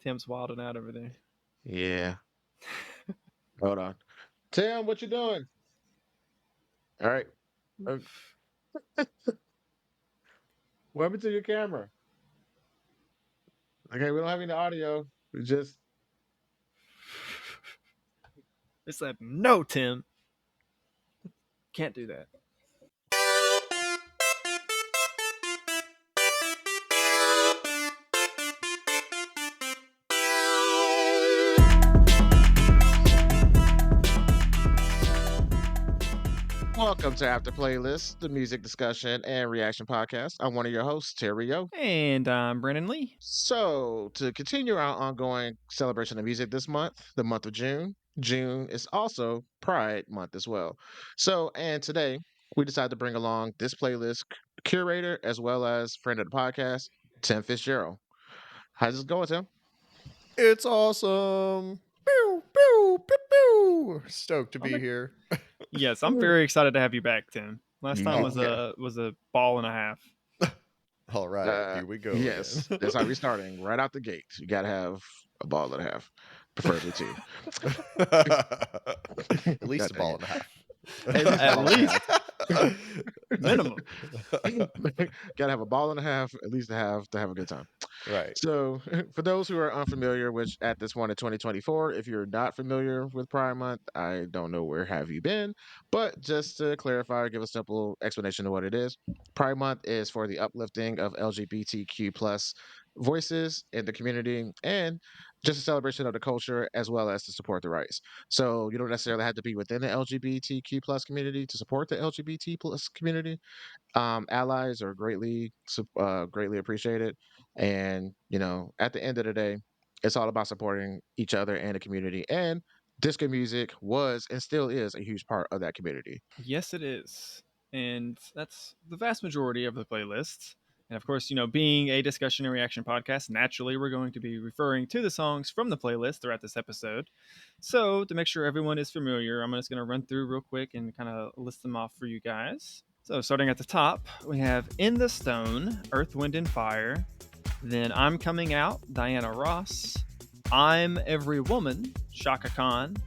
Tim's wilding out over there. Yeah. Hold on. Tim, what you doing? All right. Uh, what happened to your camera? Okay, we don't have any audio. We just It's like, no, Tim, can't do that. welcome to After Playlist, the music discussion and reaction podcast. I'm one of your hosts, Terry O. And I'm Brandon Lee. So, to continue our ongoing celebration of music this month, the month of June, June is also Pride Month as well. So, and today we decided to bring along this playlist curator as well as friend of the podcast, Tim Fitzgerald. How's it going, Tim? It's awesome. Pew, pew, pew, pew. Stoked to be Okay. here. Yes, I'm very excited to have you back, Tim. Last time Oh, was yeah. a ball and a half. All right, here we go again. Yes, that's how we're starting right out the gate. You got to have a ball and a half, preferably two. At least God a dang ball it. and a half. At least a At ball and a least half. minimum. Gotta have a ball and a half, at least to have a good time. Right. So, for those who are unfamiliar, which at this point in 2024, if you're not familiar with Pride Month, I don't know where have you been, but just to clarify, give a simple explanation of what it is. Pride Month is for the uplifting of LGBTQ plus voices in the community and just a celebration of the culture as well as to support the rights. So you don't necessarily have to be within the LGBTQ plus community to support the LGBT plus community. Allies are greatly appreciated, and at the end of the day, it's all about supporting each other and the community. And disco music was and still is a huge part of that community. Yes, it is. And that's the vast majority of the playlists. And of course, being a discussion and reaction podcast, naturally we're going to be referring to the songs from the playlist throughout this episode. So, to make sure everyone is familiar, I'm just going to run through real quick and kind of list them off for you guys. So, starting at the top, we have In the Stone, Earth, Wind, and Fire. Then I'm Coming Out, Diana Ross. I'm Every Woman, Chaka Khan.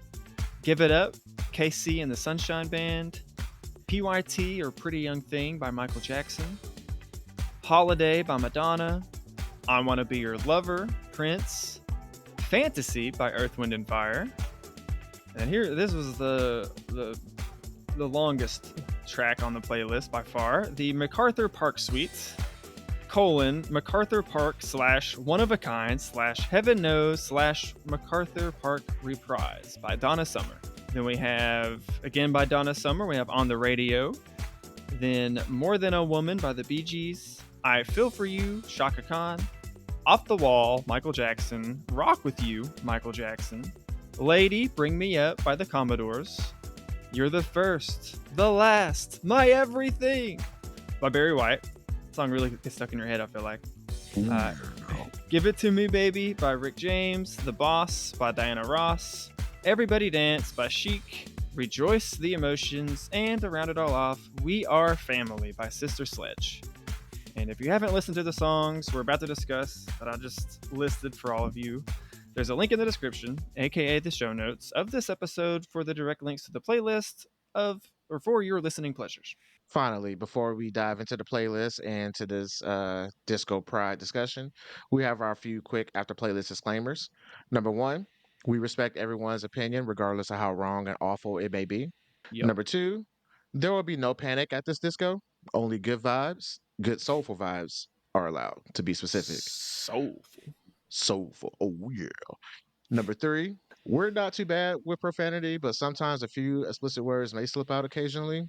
Give It Up, KC and the Sunshine Band. P.Y.T. or Pretty Young Thing by Michael Jackson. Holiday by Madonna. I Want to Be Your Lover, Prince. Fantasy by Earth, Wind, and Fire. And here, this was the longest track on the playlist by far. The MacArthur Park Suite, MacArthur Park / One of a Kind / Heaven Knows / MacArthur Park Reprise by Donna Summer. Then we have, again by Donna Summer, we have On the Radio. Then More Than a Woman by the Bee Gees. I Feel For You, Chaka Khan. Off the Wall, Michael Jackson. Rock With You, Michael Jackson. Lady, Bring Me Up by the Commodores. You're the First, the Last, My Everything by Barry White. Song really gets stuck in your head, I feel like. Give It To Me Baby by Rick James. The Boss by Diana Ross. Everybody Dance by Chic. Rejoice the Emotions. And to round it all off, We Are Family by Sister Sledge. And if you haven't listened to the songs we're about to discuss that I just listed for all of you, there's a link in the description, aka the show notes, of this episode for the direct links to the playlist for your listening pleasures. Finally, before we dive into the playlist and to this disco pride discussion, we have our few quick after playlist disclaimers. Number one, we respect everyone's opinion, regardless of how wrong and awful it may be. Yep. Number two, there will be no panic at this disco. Only good vibes, good soulful vibes are allowed, to be specific. Soulful. Soulful. Oh, yeah. Number three, we're not too bad with profanity, but sometimes a few explicit words may slip out occasionally.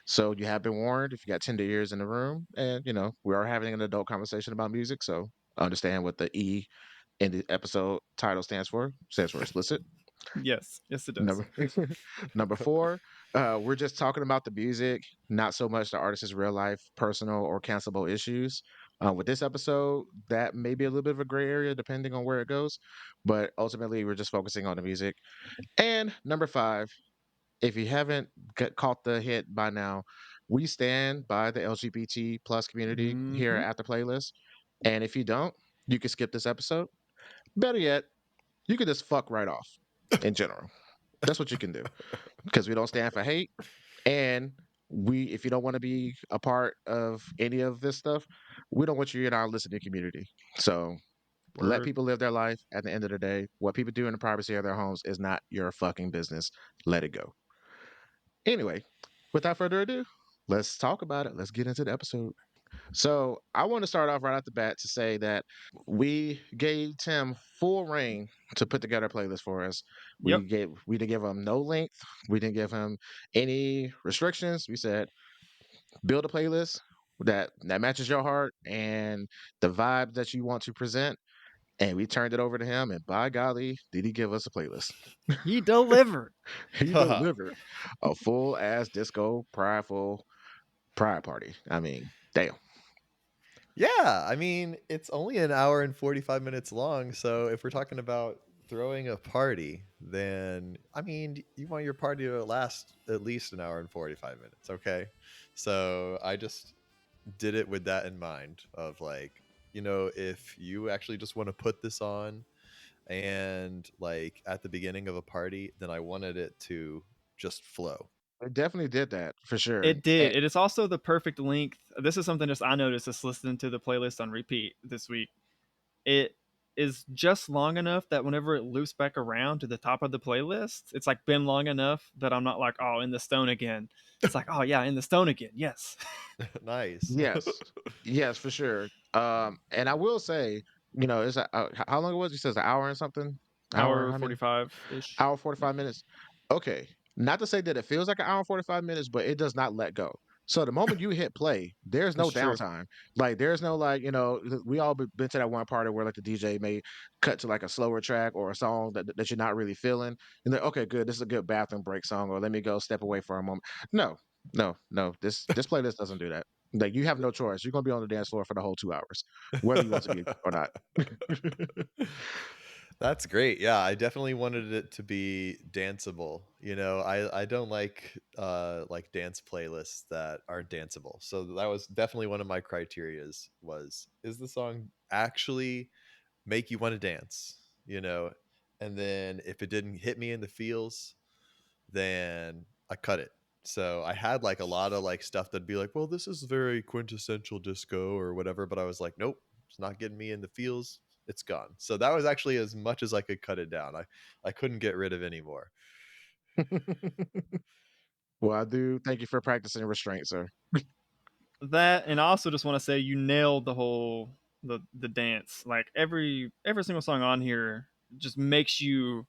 So you have been warned if you got tender ears in the room. And, we are having an adult conversation about music. So understand what the E in the episode title stands for. Stands for explicit. Yes. Yes, it does. Number number four, we're just talking about the music, not so much the artist's real life, personal, or cancelable issues. With this episode, that may be a little bit of a gray area depending on where it goes, but ultimately we're just focusing on the music. And number five, if you haven't caught the hit by now, we stand by the LGBT plus community here Mm-hmm. at the playlist. And if you don't, you can skip this episode. Better yet, you can just fuck right off in general. That's what you can do because we don't stand for hate. And if you don't want to be a part of any of this stuff, we don't want you in our listening community. So let Word. people live their life. At the end of the day, what people do in the privacy of their homes is not your fucking business. Let it go. Anyway, without further ado, let's talk about it. Let's get into the episode. So I want to start off right off the bat to say that we gave Tim full reign to put together a playlist for us. Yep. We didn't give him no length. We didn't give him any restrictions. We said build a playlist that matches your heart and the vibe that you want to present. And we turned it over to him, and by golly, did he give us a playlist? He delivered. He delivered a full ass disco prideful pride party. I mean, damn. Yeah, I mean, it's only an hour and 45 minutes long. So if we're talking about throwing a party, then I mean, you want your party to last at least an hour and 45 minutes. Okay. So I just did it with that in mind of like, if you actually just want to put this on and like at the beginning of a party, then I wanted it to just flow. It definitely did that for sure. It did. It is also the perfect length. This is something just I noticed just listening to the playlist on repeat this week. It is just long enough that whenever it loops back around to the top of the playlist, it's like been long enough that I'm not like, oh, in the stone again. It's like, oh yeah, in the stone again. Yes. Nice. Yes, yes, for sure. And I will say, it's how long it was? You said it's an hour and something. Hour? Hour How many? 45 ish. Hour 45 minutes. Okay, not to say that it feels like an hour and 45 minutes, but it does not let go. So the moment you hit play, there's no That's true. downtime. Like there's no like we all been to that one party where like the DJ may cut to like a slower track or a song that you're not really feeling, and then okay, good, this is a good bathroom break song, or let me go step away for a moment. No, no, no. This playlist doesn't do that. Like you have no choice. You're gonna be on the dance floor for the whole 2 hours, whether you want to be or not. That's great. Yeah, I definitely wanted it to be danceable. I don't like dance playlists that aren't danceable. So that was definitely one of my criterias was is the song actually make you want to dance, you know? And then if it didn't hit me in the feels, then I cut it. So I had like a lot of like stuff that'd be like, well, this is very quintessential disco or whatever, but I was like, nope, it's not getting me in the feels. It's gone. So that was actually as much as I could cut it down. I couldn't get rid of any more. Well, I do thank you for practicing restraint, sir. That, and I also just want to say you nailed the whole the dance. Like every single song on here just makes you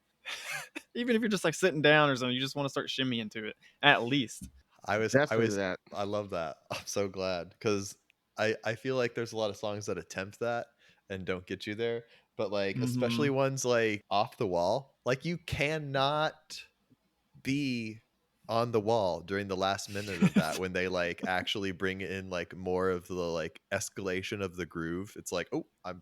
even if you're just like sitting down or something, you just want to start shimmying to it at least. I Definitely was that. I love that. I'm so glad because I feel like there's a lot of songs that attempt that and don't get you there. But like especially Mm-hmm. ones like Off the Wall, like you cannot be on the wall during the last minute of that when they like actually bring in like more of the like escalation of the groove. It's like, oh, I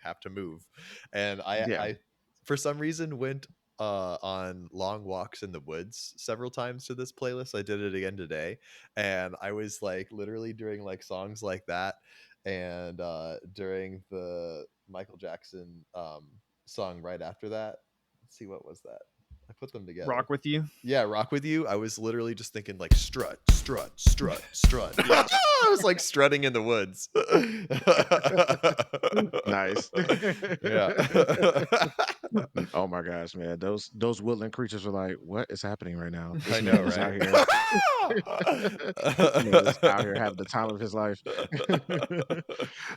have to move. And Yeah. I for some reason went on long walks in the woods several times to this playlist. I did it again today, and I was like literally during like songs like that and during the Michael Jackson song right after that. Let's see, what was that? I put them together. Rock with you. Yeah, Rock With You. I was literally just thinking like strut, strut, strut, strut. Yeah. I was like strutting in the woods. Nice. Yeah. Oh my gosh, man. Those woodland creatures are like, what is happening right now? I This know, man is right? out here. This man is out here having the time of his life.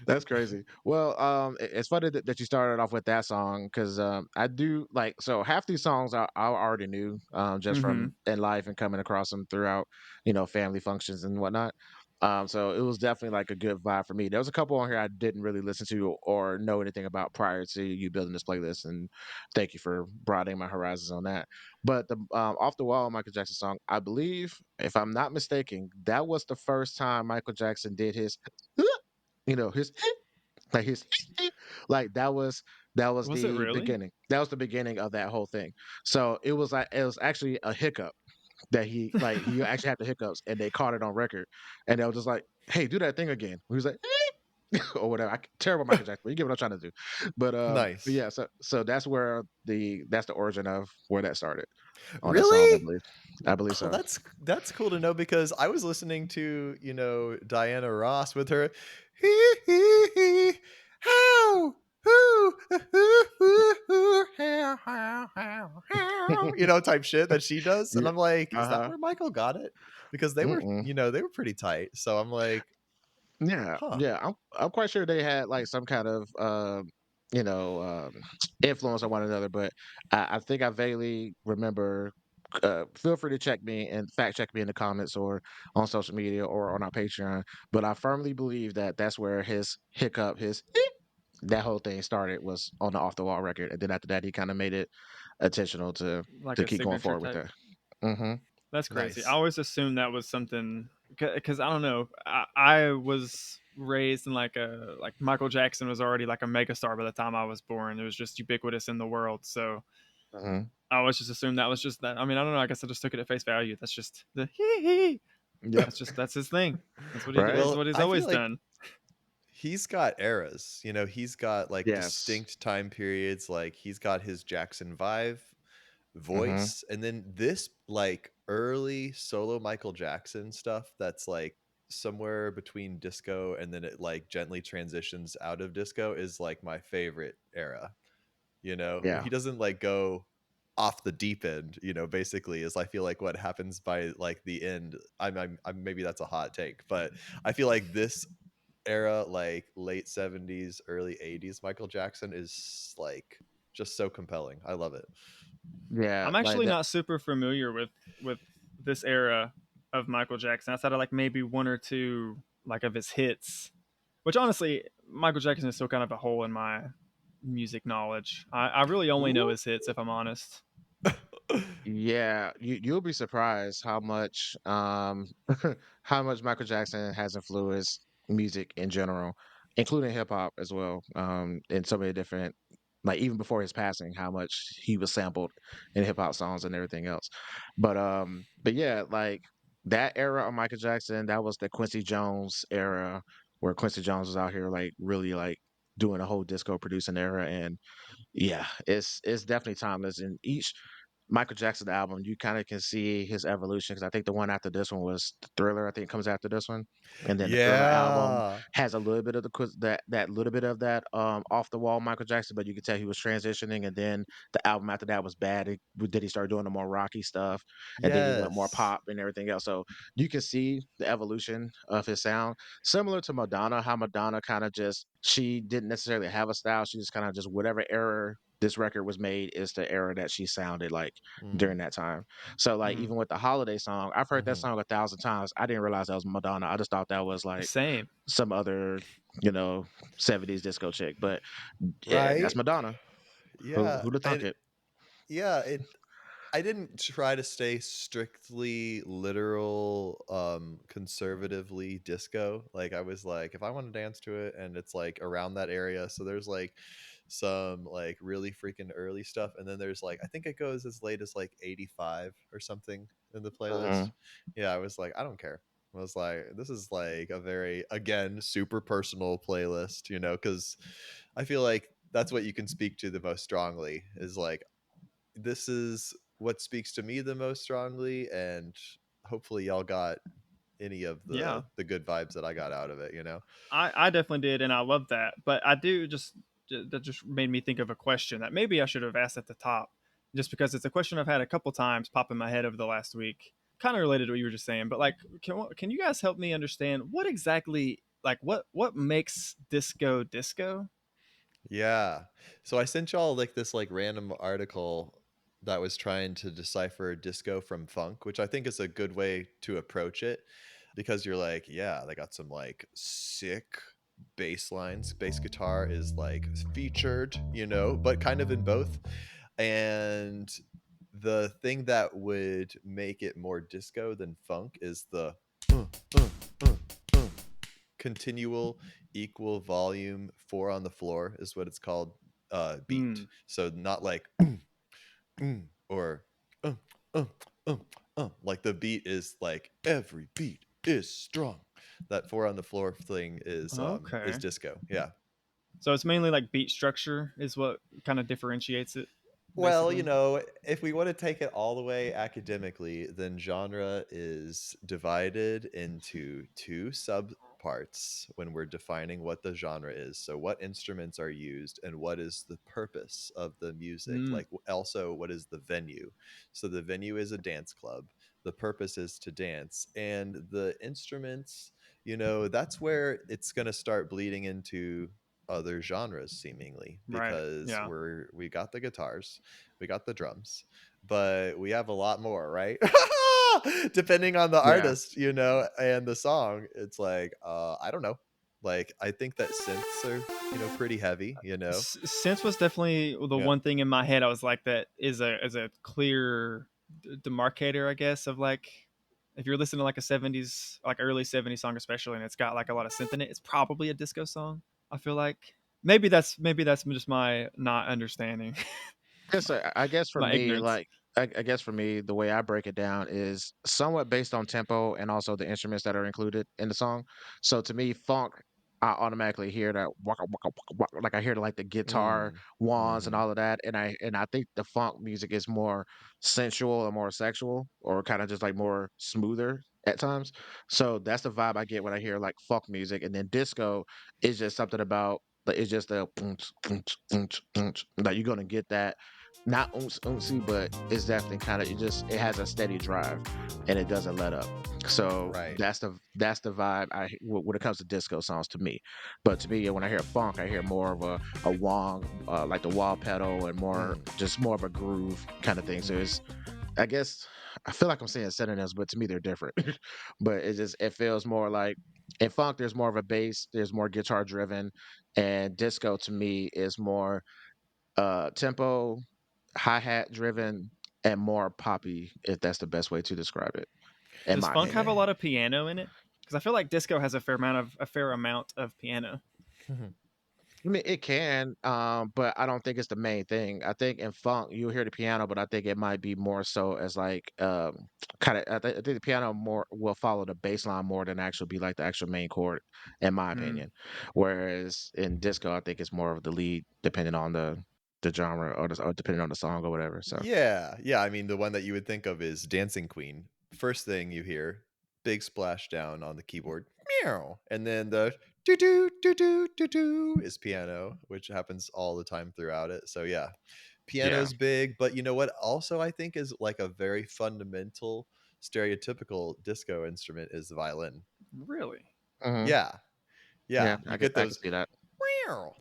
That's crazy. Well, it's funny that you started off with that song because I do like so half these songs I already knew just Mm-hmm. from in life and coming across them throughout family functions and whatnot. So it was definitely like a good vibe for me. There was a couple on here I didn't really listen to or know anything about prior to you building this playlist, and thank you for broadening my horizons on that. But the Off the Wall Michael Jackson song, I believe, if I'm not mistaken, that was the first time Michael Jackson did his, his like his like that was Was it the really? beginning. That was the beginning of that whole thing. So it was actually a hiccup that he actually had the hiccups and they caught it on record and they were just like, hey, do that thing again. He was like, or whatever. Terrible Michael Jackson, but you get what I'm trying to do. But Nice. yeah, so that's where that's the origin of where that started on that song, I Really? believe. I believe Oh, so. that's cool to know because I was listening to, Diana Ross with her hee hee hee how hoo hoo hoo hoo how how type shit that she does. And Yeah. I'm like, is that Uh-huh. where Michael got it? Because they were, Mm-mm. they were pretty tight. So I'm like, Yeah, huh. yeah. I'm quite sure they had like some kind of you know, influence on one another, but I think I vaguely remember. Feel free to check me and fact check me in the comments or on social media or on our Patreon. But I firmly believe that that's where his hiccup, his that whole thing started was on the Off the Wall record, and then after that, he kind of made it intentional Like to a keep going signature forward with type. that. Hmm. That's crazy. I Nice. always assumed that was something because I don't know. I was raised in like Michael Jackson was already like a megastar by the time I was born. It was just ubiquitous in the world. So Hmm. I always just assumed that was just that. I mean, I don't know. I guess I just took it at face value. That's just the hee hee. Yep. That's his thing. That's Right. Well, what he's I feel always like done. he's got eras. He's got like Yes. distinct time periods. Like he's got his Jackson Vive Hmm. voice, and then this like early solo Michael Jackson stuff that's like somewhere between disco and then it like gently transitions out of disco is like my favorite era. When Yeah. he doesn't like go off the deep end, basically is I feel like what happens by like the end. I'm maybe that's a hot take, but I feel like this era, like late 70s, early 80s Michael Jackson is like just so compelling. I love it. Yeah. I'm Like actually that. not super familiar with this era of Michael Jackson outside of like maybe one or two like of his hits. Which honestly, Michael Jackson is still kind of a hole in my music knowledge. I really only know Ooh. his hits if I'm honest. Yeah, you'll be surprised how much how much Michael Jackson has influenced music in general, including hip hop as well. In so many different, like even before his passing, how much he was sampled in hip hop songs and everything else. But yeah, like that era of Michael Jackson, that was the Quincy Jones era where Quincy Jones was out here like really like doing a whole disco producing era. And yeah, it's definitely timeless. And each Michael Jackson album, you kind of can see his evolution because I think the one after this one was Thriller. I think comes after this one, and then the Thriller album Yeah. has a little bit of that little bit of that off the wall Michael Jackson, but you could tell he was transitioning. And then the album after that was bad. Then he started doing the more rocky stuff, and then he went more Yes. pop and everything else. So you can see the evolution of his sound, similar to Madonna. How Madonna kind of just she didn't necessarily have a style. She just kind of just whatever era this record was made is the era that she sounded like Mm. during that time. So like Mm, even with the holiday song, I've heard that Hmm. song 1,000 times. I didn't realize that was Madonna. I just thought that was like same. some other, you know, 70s disco chick. But yeah, that's Right. Madonna. Yeah. Who'd have thunk And it? yeah, I didn't try to stay strictly literal, conservatively disco. Like I was like, if I want to dance to it and it's like around that area, so there's like some like really freaking early stuff, and then there's like I think it goes as late as like 85 or something in the playlist. Mhm. Yeah, I was like, I don't care. I was like, this is like a very again super personal playlist, because I feel like that's what you can speak to the most strongly is like this is what speaks to me the most strongly, and hopefully y'all got any of Yeah, the good vibes that I got out of it. I definitely did, and I love that. But I do that just made me think of a question that maybe I should have asked at the top, just because it's a question I've had a couple times pop in my head over the last week, kind of related to what you were just saying. But like, can you guys help me understand what exactly like what makes disco disco? Yeah. So I sent y'all like this like random article that was trying to decipher disco from funk, which I think is a good way to approach it because you're like, yeah, they got some like sick bass lines. Bass guitar is like featured, but kind of in both. And the thing that would make it more disco than funk is the uh, uh, uh, uh, continual equal volume 4 on the floor is what it's called, beat. Hmm. So not like or uh, like the beat is like every beat is strong, That four on the floor thing is Okay. disco. Yeah. So it's mainly like beat structure is what kind of differentiates it, Well, basically. if we want to take it all the way academically, then genre is divided into two subparts when we're defining what the genre is. So, what instruments are used, and what is the purpose of the music? Mm, Like, also, what is the venue? So, the venue is a dance club. The purpose is to dance, and the instruments, that's where it's going to start bleeding into other genres seemingly, right. because Yeah. we got the guitars, we got the drums, but we have a lot more, right? Depending on the Yeah. artist, and the song, it's like, I don't know. Like, I think that synths are, pretty heavy, Sense was definitely the Yeah. one thing in my head. I was like, that is a clear demarcator, I guess, of like if you're listening to like a '70s, like early '70s song, especially, and it's got like a lot of synth in it, it's probably a disco song. I feel like maybe that's just my not understanding, Guess my I guess for my me, ignorance. like I guess for me, the way I break it down is somewhat based on tempo and also the instruments that are included in the song. So to me, funk, I automatically hear that waka, waka, waka, waka, like I hear like the guitar Mm. wands and Hmm. all of that, and I think the funk music is more sensual and more sexual, or kind of just like more smoother at times. So that's the vibe I get when I hear like funk music, and then disco is just something about. It's just a like you're gonna get that not ooncy, but it's definitely kind of it has a steady drive and it doesn't let up. So Right. that's the vibe when it comes to disco songs to me. But to me, when I hear funk, I hear more of a wong, like the wah pedal, and Mm. more of a groove kind of thing. So Mm. it's I guess I feel like I'm saying synonyms, but to me they're different. But it feels more like in funk there's more of a bass, there's more guitar driven, and disco to me is more tempo, hi-hat driven, and more poppy, if that's the best way to describe it, in Does my funk have opinion. a lot of piano in it? Because I feel like disco has a fair amount of piano. I mean, it can, but I don't think it's the main thing. I think in funk you'll hear the piano, but I think it might be more so as like kind of. I think the piano more will follow the bass line more than actually be like the actual main chord, in my Mm. opinion. Whereas in disco, I think it's more of the lead, depending on the genre or depending on the song or whatever. So Yeah, yeah. I mean, the one that you would think of is Dancing Queen. First thing you hear, big splash down on the keyboard, meow, and then the do do do do do do is piano, which happens all the time throughout it. So yeah, yeah. piano's big, but you know what? Also, I think is like a very fundamental, stereotypical disco instrument is the violin. Really? Hmm. Yeah, yeah. Yeah, You I get can those see that.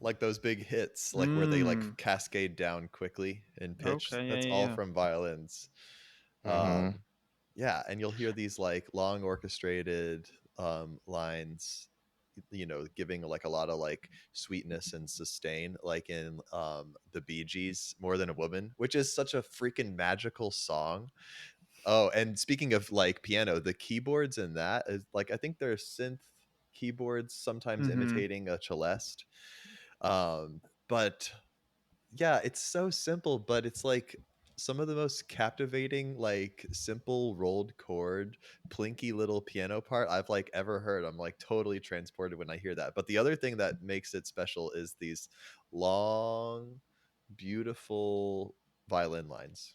like those big hits, like where they like Mm. cascade down quickly in pitch. Okay. Yeah. That's Yeah. all Yeah. from violins. Hmm. Um, yeah, and you'll hear these like long orchestrated lines, giving like a lot of like sweetness and sustain, like in the Bee Gees, "More Than a Woman," which is such a freaking magical song. Oh, and speaking of like piano, the keyboards in that is like, I think they're synth keyboards, sometimes Mm-hmm. imitating a celeste. But yeah, it's so simple, but it's like some of the most captivating, like simple rolled chord, plinky little piano part I've like ever heard. I'm like totally transported when I hear that. But the other thing that makes it special is these long, beautiful violin lines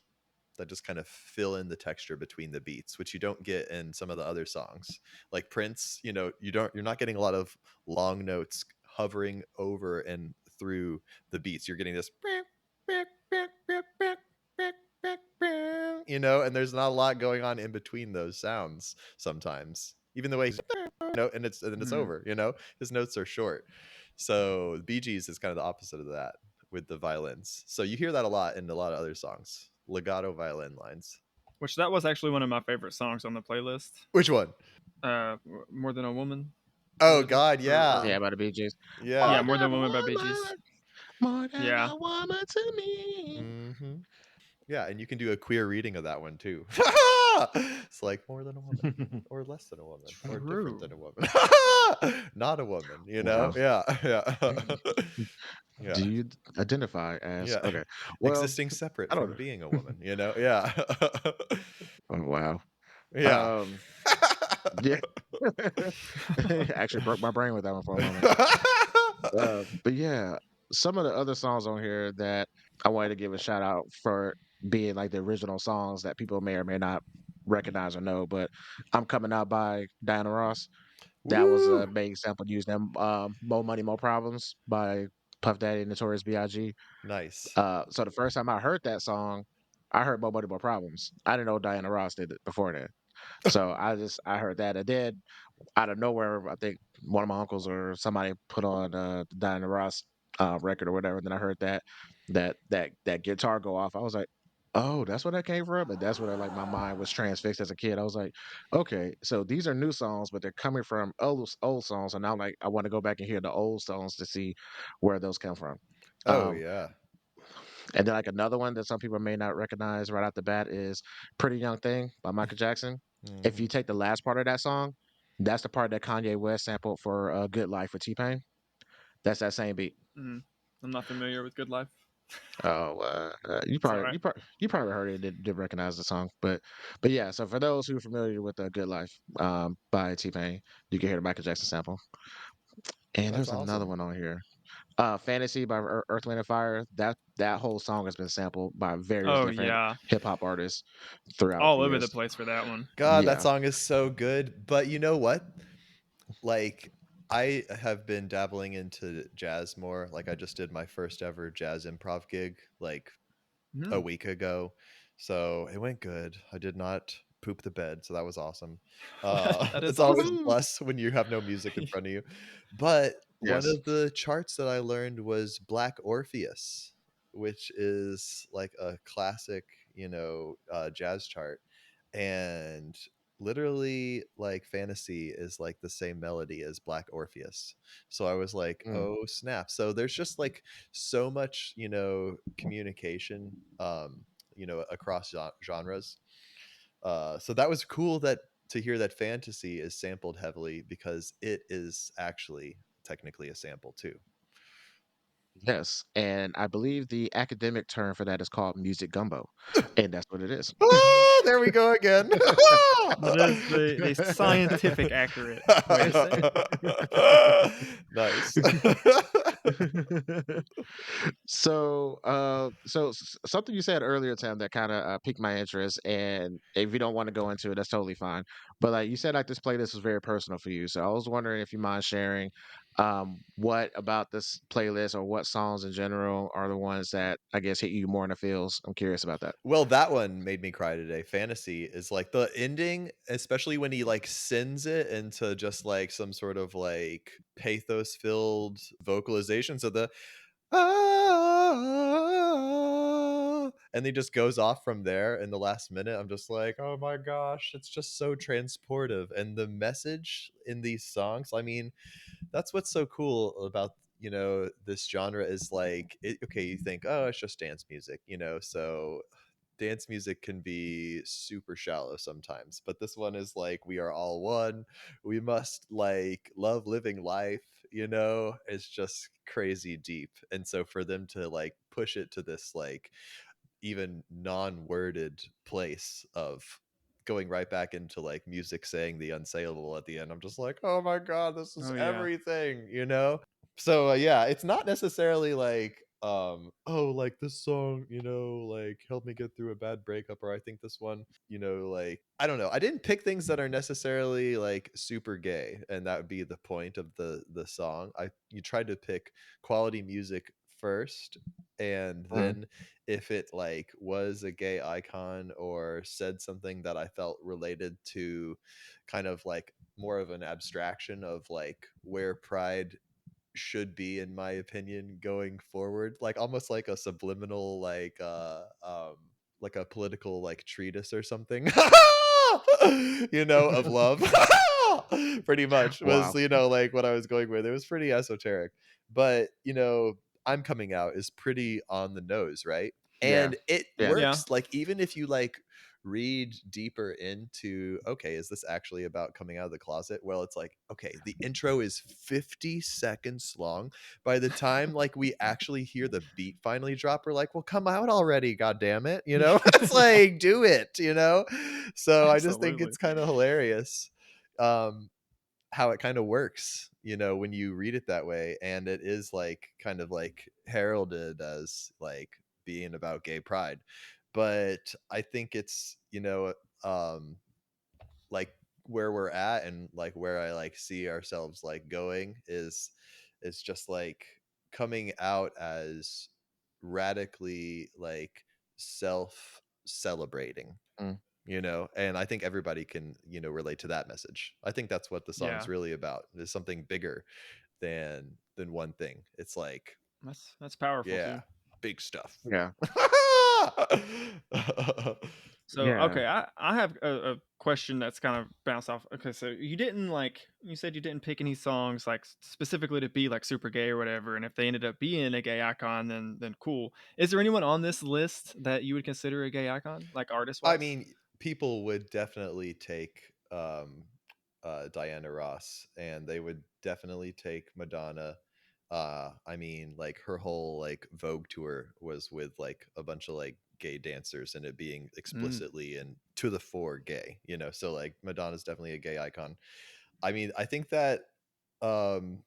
that just kind of fill in the texture between the beats, which you don't get in some of the other songs. Like Prince, you're not getting a lot of long notes hovering over and through the beats. You're getting this, and there's not a lot going on in between those sounds sometimes. Even the way he's, and then it's Mm. over. His notes are short. So the Bee Gees is kind of the opposite of that with the violins. So you hear that a lot in a lot of other songs. Legato violin lines. Which that was actually one of my favorite songs on the playlist. Which one? More than a woman. What Oh is it? God, yeah. Yeah, by the Bee Gees. Yeah. Yeah, More more than than a a woman by Bee Gees. woman, more than Yeah. a woman to me. Hmm. Yeah, and you can do a queer reading of that one too. It's like more than a woman, or less than a woman, or different True. than a woman. Not a woman, Wow. Yeah, yeah. Do Yeah, you identify as yeah. okay? Well, Existing separate I don't from being a woman, Yeah. Oh, wow. Yeah. Um, Yeah. Actually broke my brain with that one for a moment. But yeah, some of the other songs on here that I wanted to give a shout out for being like the original songs that people may or may not recognize or know. But I'm Coming Out by Diana Ross. That was a Woo! main sample used in More Money, More Problems by Puff Daddy and Notorious B.I.G. Nice. So the first time I heard that song, I heard More Money, More Problems. I didn't know Diana Ross did it before that. So I heard that. And then out of nowhere, I think one of my uncles or somebody put on the Diana Ross record or whatever. And then I heard that guitar go off. I was like, oh, that's where that came from, and that's where like my mind was transfixed as a kid. I was like, okay, so these are new songs, but they're coming from old songs, and now like I want to go back and hear the old songs to see where those come from. Oh Um, yeah. and then like another one that some people may not recognize right out the bat is "Pretty Young Thing" by Michael Jackson. If Hmm. you take the last part of that song, that's the part that Kanye West sampled for "Good Life" for T-Pain. That's that same beat. Mm. I'm not familiar with Good Life. Oh, you It's all probably right. you probably heard it, did recognize the song, but yeah. So for those who are familiar with "Good Life" by T-Pain, you can hear the Michael Jackson sample. And That's there's another awesome. one on here. Fantasy by Earth, Wind and Fire. That whole song has been sampled by various Oh different yeah, hip hop artists throughout all the over the years. place for that one. God, that Yeah. song is so good. But you know what? Like, I have been dabbling into jazz more. Like, I just did my first ever jazz improv gig like a Mm. week ago. So it went good. I did not poop the bed. So that was awesome. That is It's always a awesome. Woohoo! plus when you have no music in front of you. But one Yes. of the charts that I learned was Black Orpheus, which is like a classic, jazz chart. And literally, like, fantasy is like the same melody as Black Orpheus. So I was like, Mm. oh snap. So there's just like so much, communication, across genres. So that was cool that to hear that fantasy is sampled heavily because it is actually technically a sample too. Yes. And I believe the academic term for that is called music gumbo. And that's what it is. Ah, there we go again. That is the scientific accurate way to say it. Nice. Something you said earlier, Tim, that kind of piqued my interest. And if you don't want to go into it, that's totally fine. But like you said, like this playlist was very personal for you. So I was wondering if you mind sharing, what about this playlist or what songs in general are the ones that I guess hit you more in the feels. I'm curious about that. Well, that one made me cry today. Fantasy is like the ending, especially when he like sends it into just like some sort of like pathos filled vocalization. So the ah, and he just goes off from there in the last minute. I'm just like, oh my gosh, it's just so transportive. And the message in these songs, I mean, that's what's so cool about this genre is like okay, you think, oh, it's just dance music, so dance music can be super shallow sometimes, but this one is like we are all one, we must like love living life, it's just crazy deep. And so for them to like push it to this like even non-worded place of going right back into like music saying the unsayable at the end, I'm just like, oh my god, this is Oh yeah. everything. So yeah, it's not necessarily like oh, like this song, like helped me get through a bad breakup, or I think this one, like I don't know, I didn't pick things that are necessarily like super gay, and that would be the point of the song. You tried to pick quality music first, and Mm. then if it like was a gay icon or said something that I felt related to kind of like more of an abstraction of like where pride should be, in my opinion, going forward, like almost like a subliminal like a political like treatise or something, of love. Pretty much was, Wow. like what I was going with. It was pretty esoteric, but I'm Coming Out is pretty on the nose, right? Yeah. And it Yeah. Yeah. works like even if you like read deeper into, okay, is this actually about coming out of the closet? Well, it's like, okay, the intro is 50 seconds long. By the time like we actually hear the beat finally drop, we're like, well, come out already, god damn it, it's like, do it. So I just think Absolutely. it's kind of hilarious, um how it kind of works, when you read it that way, and it is like kind of like heralded as like being about gay pride. But I think it's, um like where we're at, and like where I like see ourselves like going is just like coming out as radically like self celebrating, Mm. and I think everybody can, relate to that message. I think that's what the Yeah, song's really about. There's something bigger than one thing. It's like, that's powerful yeah, too. big stuff. Yeah. So Yeah. okay, I have a question that's kind of bounced off. Okay, so you didn't like you said you didn't pick any songs like specifically to be like super gay or whatever, and if they ended up being a gay icon, then cool. Is there anyone on this list that you would consider a gay icon, like artist I wise? mean, people would definitely take Diana Ross, and they would definitely take Madonna. I mean, like her whole like Vogue tour was with like a bunch of like gay dancers, and it being Mm. explicitly and to the fore gay. So like Madonna's definitely a gay icon. I mean, I think that um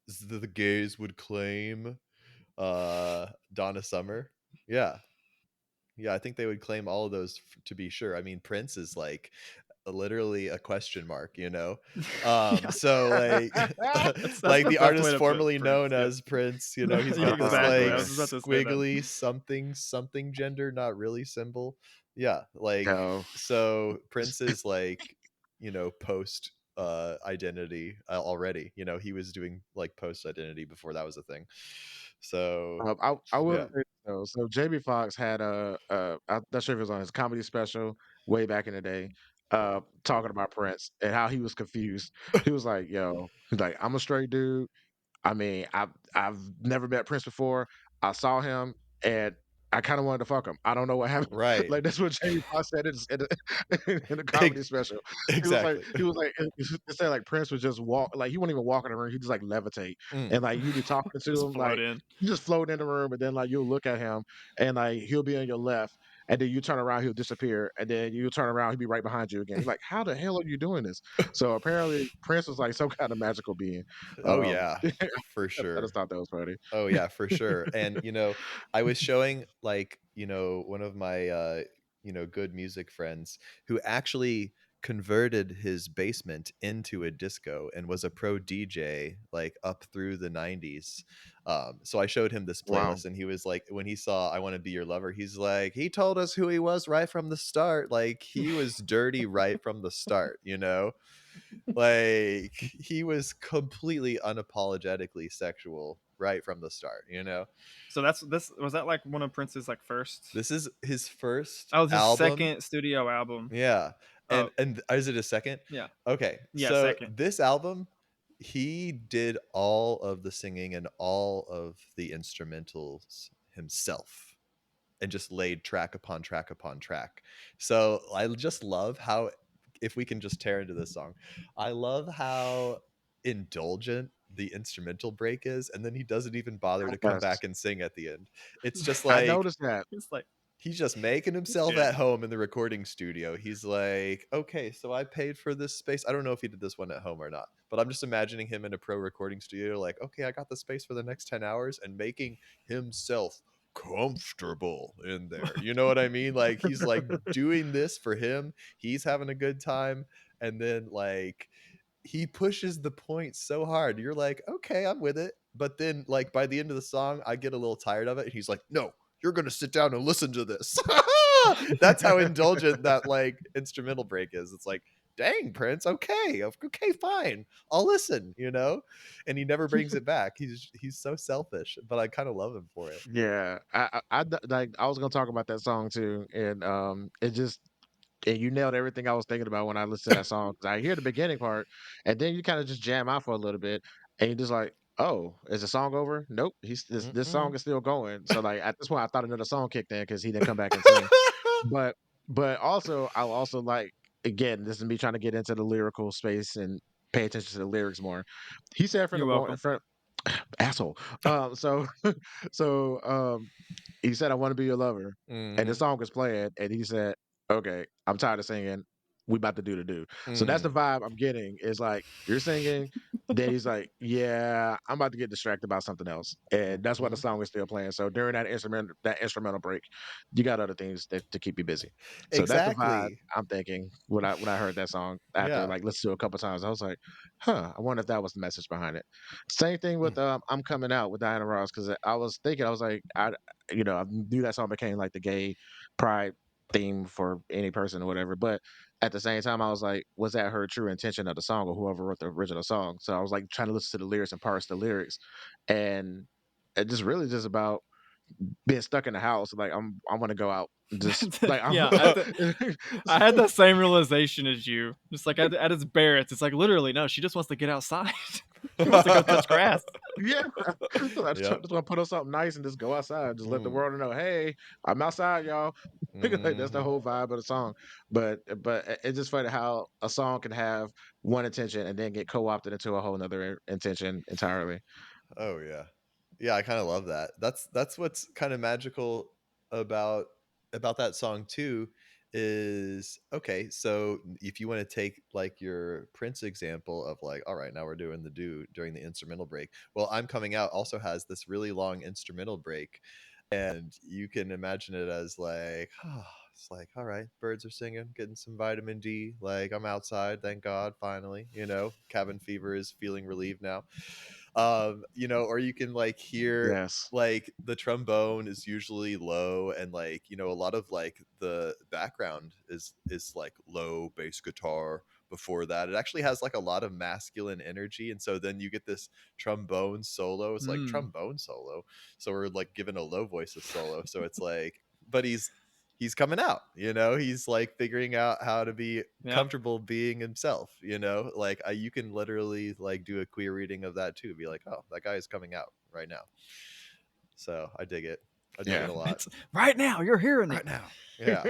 the gays would claim Donna Summer. Yeah. Yeah, I think they would claim all of those to be sure. I mean, Prince is like literally a question mark, Yeah, so like that's like the the best way artist to put formerly Prince. known Yep. as Prince, he's Yeah, got this Oh exactly. like I man. was about to say that. squiggly something something gender not really symbol. Yeah, like, No. so Prince is like, post identity already. He was doing like post identity before that was a thing. So I will yeah. say though. So Jamie Foxx had I'm not sure if it was on his comedy special way back in the day, talking about Prince and how he was confused. He was like, "Yo, he's like, I'm a straight dude. I mean, I've never met Prince before. I saw him and I kind of wanted to fuck him. I don't know what happened." Right. Like that's what Jamie Foxx said in the comedy special. Exactly. He was like, it said like Prince would just walk, like he wouldn't even walk in the room. He just like levitate, Mm. and like you be talking to Just him, float like in. you just float in the room, and then like you'll look at him, and like he'll be on your left, and then you turn around, he'll disappear, and then you turn around, he'll be right behind you again. You're like, how the hell are you doing this? So apparently Prince was like some kind of magical being. Oh Um, yeah, for I sure. just thought that was funny. Oh yeah, for sure. And I was showing like, one of my good music friends who actually converted his basement into a disco and was a pro DJ like up through the 90s. So I showed him this Wow. playlist, and he was like, when he saw I Want to Be Your Lover, he's like, he told us who he was right from the start. Like he was dirty right from the start. Like he was completely unapologetically sexual right from the start. So that's this was that like one of Prince's like first. This is his first Oh, his album. second studio album. Yeah. Oh, And is it a second? yeah, Okay. yeah, So second. this album, he did all of the singing and all of the instrumentals himself, and just laid track upon track upon track. So I just love how, if we can just tear into this song, I love how indulgent the instrumental break is, and then he doesn't even bother to come Yes, back and sing at the end. It's just I like noticed that. It's like he's just making it's himself good. at home in the recording studio. He's like, okay, so I paid for this space. I don't know if he did this one at home or not, but I'm just imagining him in a pro recording studio, like, okay, I got the space for the next 10 hours, and making himself comfortable in there. You know what I mean? Like, he's like doing this for him. He's having a good time. And then, like, he pushes the point so hard. You're like, okay, I'm with it. But then, like, by the end of the song, I get a little tired of it. And he's like, no, you're going to sit down and listen to this. That's how indulgent that, like, instrumental break is. It's like, dang, Prince, okay, fine. I'll listen. And he never brings it back. He's so selfish, but I kind of love him for it. Yeah, like I was gonna talk about that song too, and it just and you nailed everything I was thinking about when I listened to that song. 'Cause I hear the beginning part, and then you kind of just jam out for a little bit, and you're just like, "Oh, is the song over?" Nope, this song Mm-mm. is still going. So like at this point, I thought another song kicked in because he didn't come back and sing. But also, I'll also like again, this is me trying to get into the lyrical space and pay attention to the lyrics more. He said from You're the welcome. front asshole. So so he said, "I want to be your lover," and the Hmm. song was playing, and he said, "Okay, I'm tired of singing. we about to do the do. So that's the Mm. vibe I'm getting. Is like you're singing, then he's like, yeah, I'm about to get distracted by something else, and that's why the Mhm. song is still playing. So during that instrumental break, you got other things to keep you busy. So that's the vibe Exactly. I'm thinking when I heard that song after Yeah. like listen to it a couple times. I was like, huh, I wonder if that was the message behind it. Same thing Mm. with I'm Coming Out with Diana Ross, because I was thinking, I was like, I knew that song became like the gay pride theme for any person or whatever, but at the same time I was like, was that her true intention of the song, or whoever wrote the original song? So I was like trying to listen to the lyrics and parse the lyrics, and it just really just about being stuck in the house. Like I want to go out, and just like I'm Yeah, I had the same realization as you. Just like at its barest, it's like literally no. She just wants to get outside. She wants to go touch grass. yeah. I just Yep. want to put on something nice and just go outside, just let the Mm. world know, hey, I'm outside, y'all. Like that's the Mhm. whole vibe of the song. But it's just funny how a song can have one intention and then get co-opted into a whole nother intention entirely. Oh yeah. Yeah, I kind of love that. That's what's kind of magical about that song too is okay, so if you want to take like your Prince example of like, all right, now we're doing the do during the instrumental break. Well, I'm Coming Out also has this really long instrumental break, and you can imagine it as like it's like, all right, birds are singing, getting some vitamin D, like I'm outside, thank God, finally, cabin fever is feeling relieved now. Or you can like hear Yes. like the trombone is usually low, and like a lot of like the background is like low bass guitar. Before that, it actually has like a lot of masculine energy, and so then you get this trombone solo. It's like Mm, trombone solo, so we're like giving a low voice a solo, so it's like, but he's coming out, he's like figuring out how to be yeah. comfortable being himself, like you can literally like do a queer reading of that too, be like, oh, that guy is coming out right now. So I dig it. I dig Yeah. it a lot. It's right now. You're hearing Right it. now. Yeah.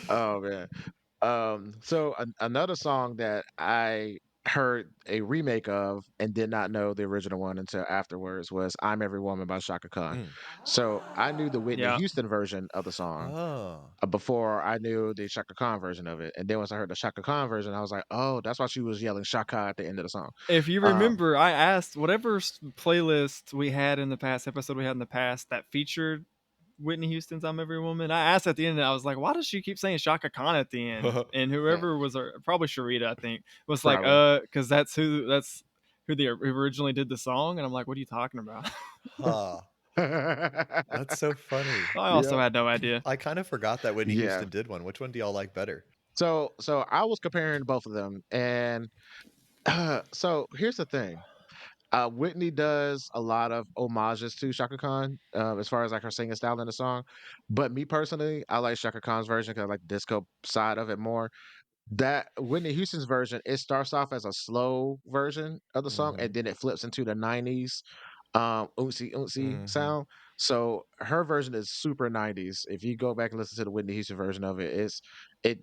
Oh man. So another song that I heard a remake of and did not know the original one until afterwards was "I'm Every Woman" by Shaka Khan. Mm. So I knew the Whitney Yeah. Houston version of the song Oh. before I knew the Shaka Khan version of it, and then once I heard the Shaka Khan version, I was like, "Oh, that's why she was yelling Shaka at the end of the song." If you Um, remember, I asked whatever playlist we had in the past, episode we had in the past that featured Whitney Houston's "I'm Every Woman." I asked at the end, I was like, "Why does she keep saying Shaka Khan at the end?" And yeah, whoever was probably Sharita, I think, was like, probably. because that's who who originally did the song." And I'm like, "What are you talking about?" Huh. That's so funny. I also Yep. had no idea. I kind of forgot that Whitney Yeah. Houston did one. Which one do y'all like better? So I was comparing both of them, and so here's the thing. Whitney does a lot of homages to Shaka Khan, as far as like her singing style in the song. But me personally, I like Shaka Khan's version because I like the disco side of it more. That Whitney Houston's version, it starts off as a slow version of the song, Mm-hmm. and then it flips into the '90s uncy uncy Mm-hmm. sound. So her version is super '90s. If you go back and listen to the Whitney Houston version of it,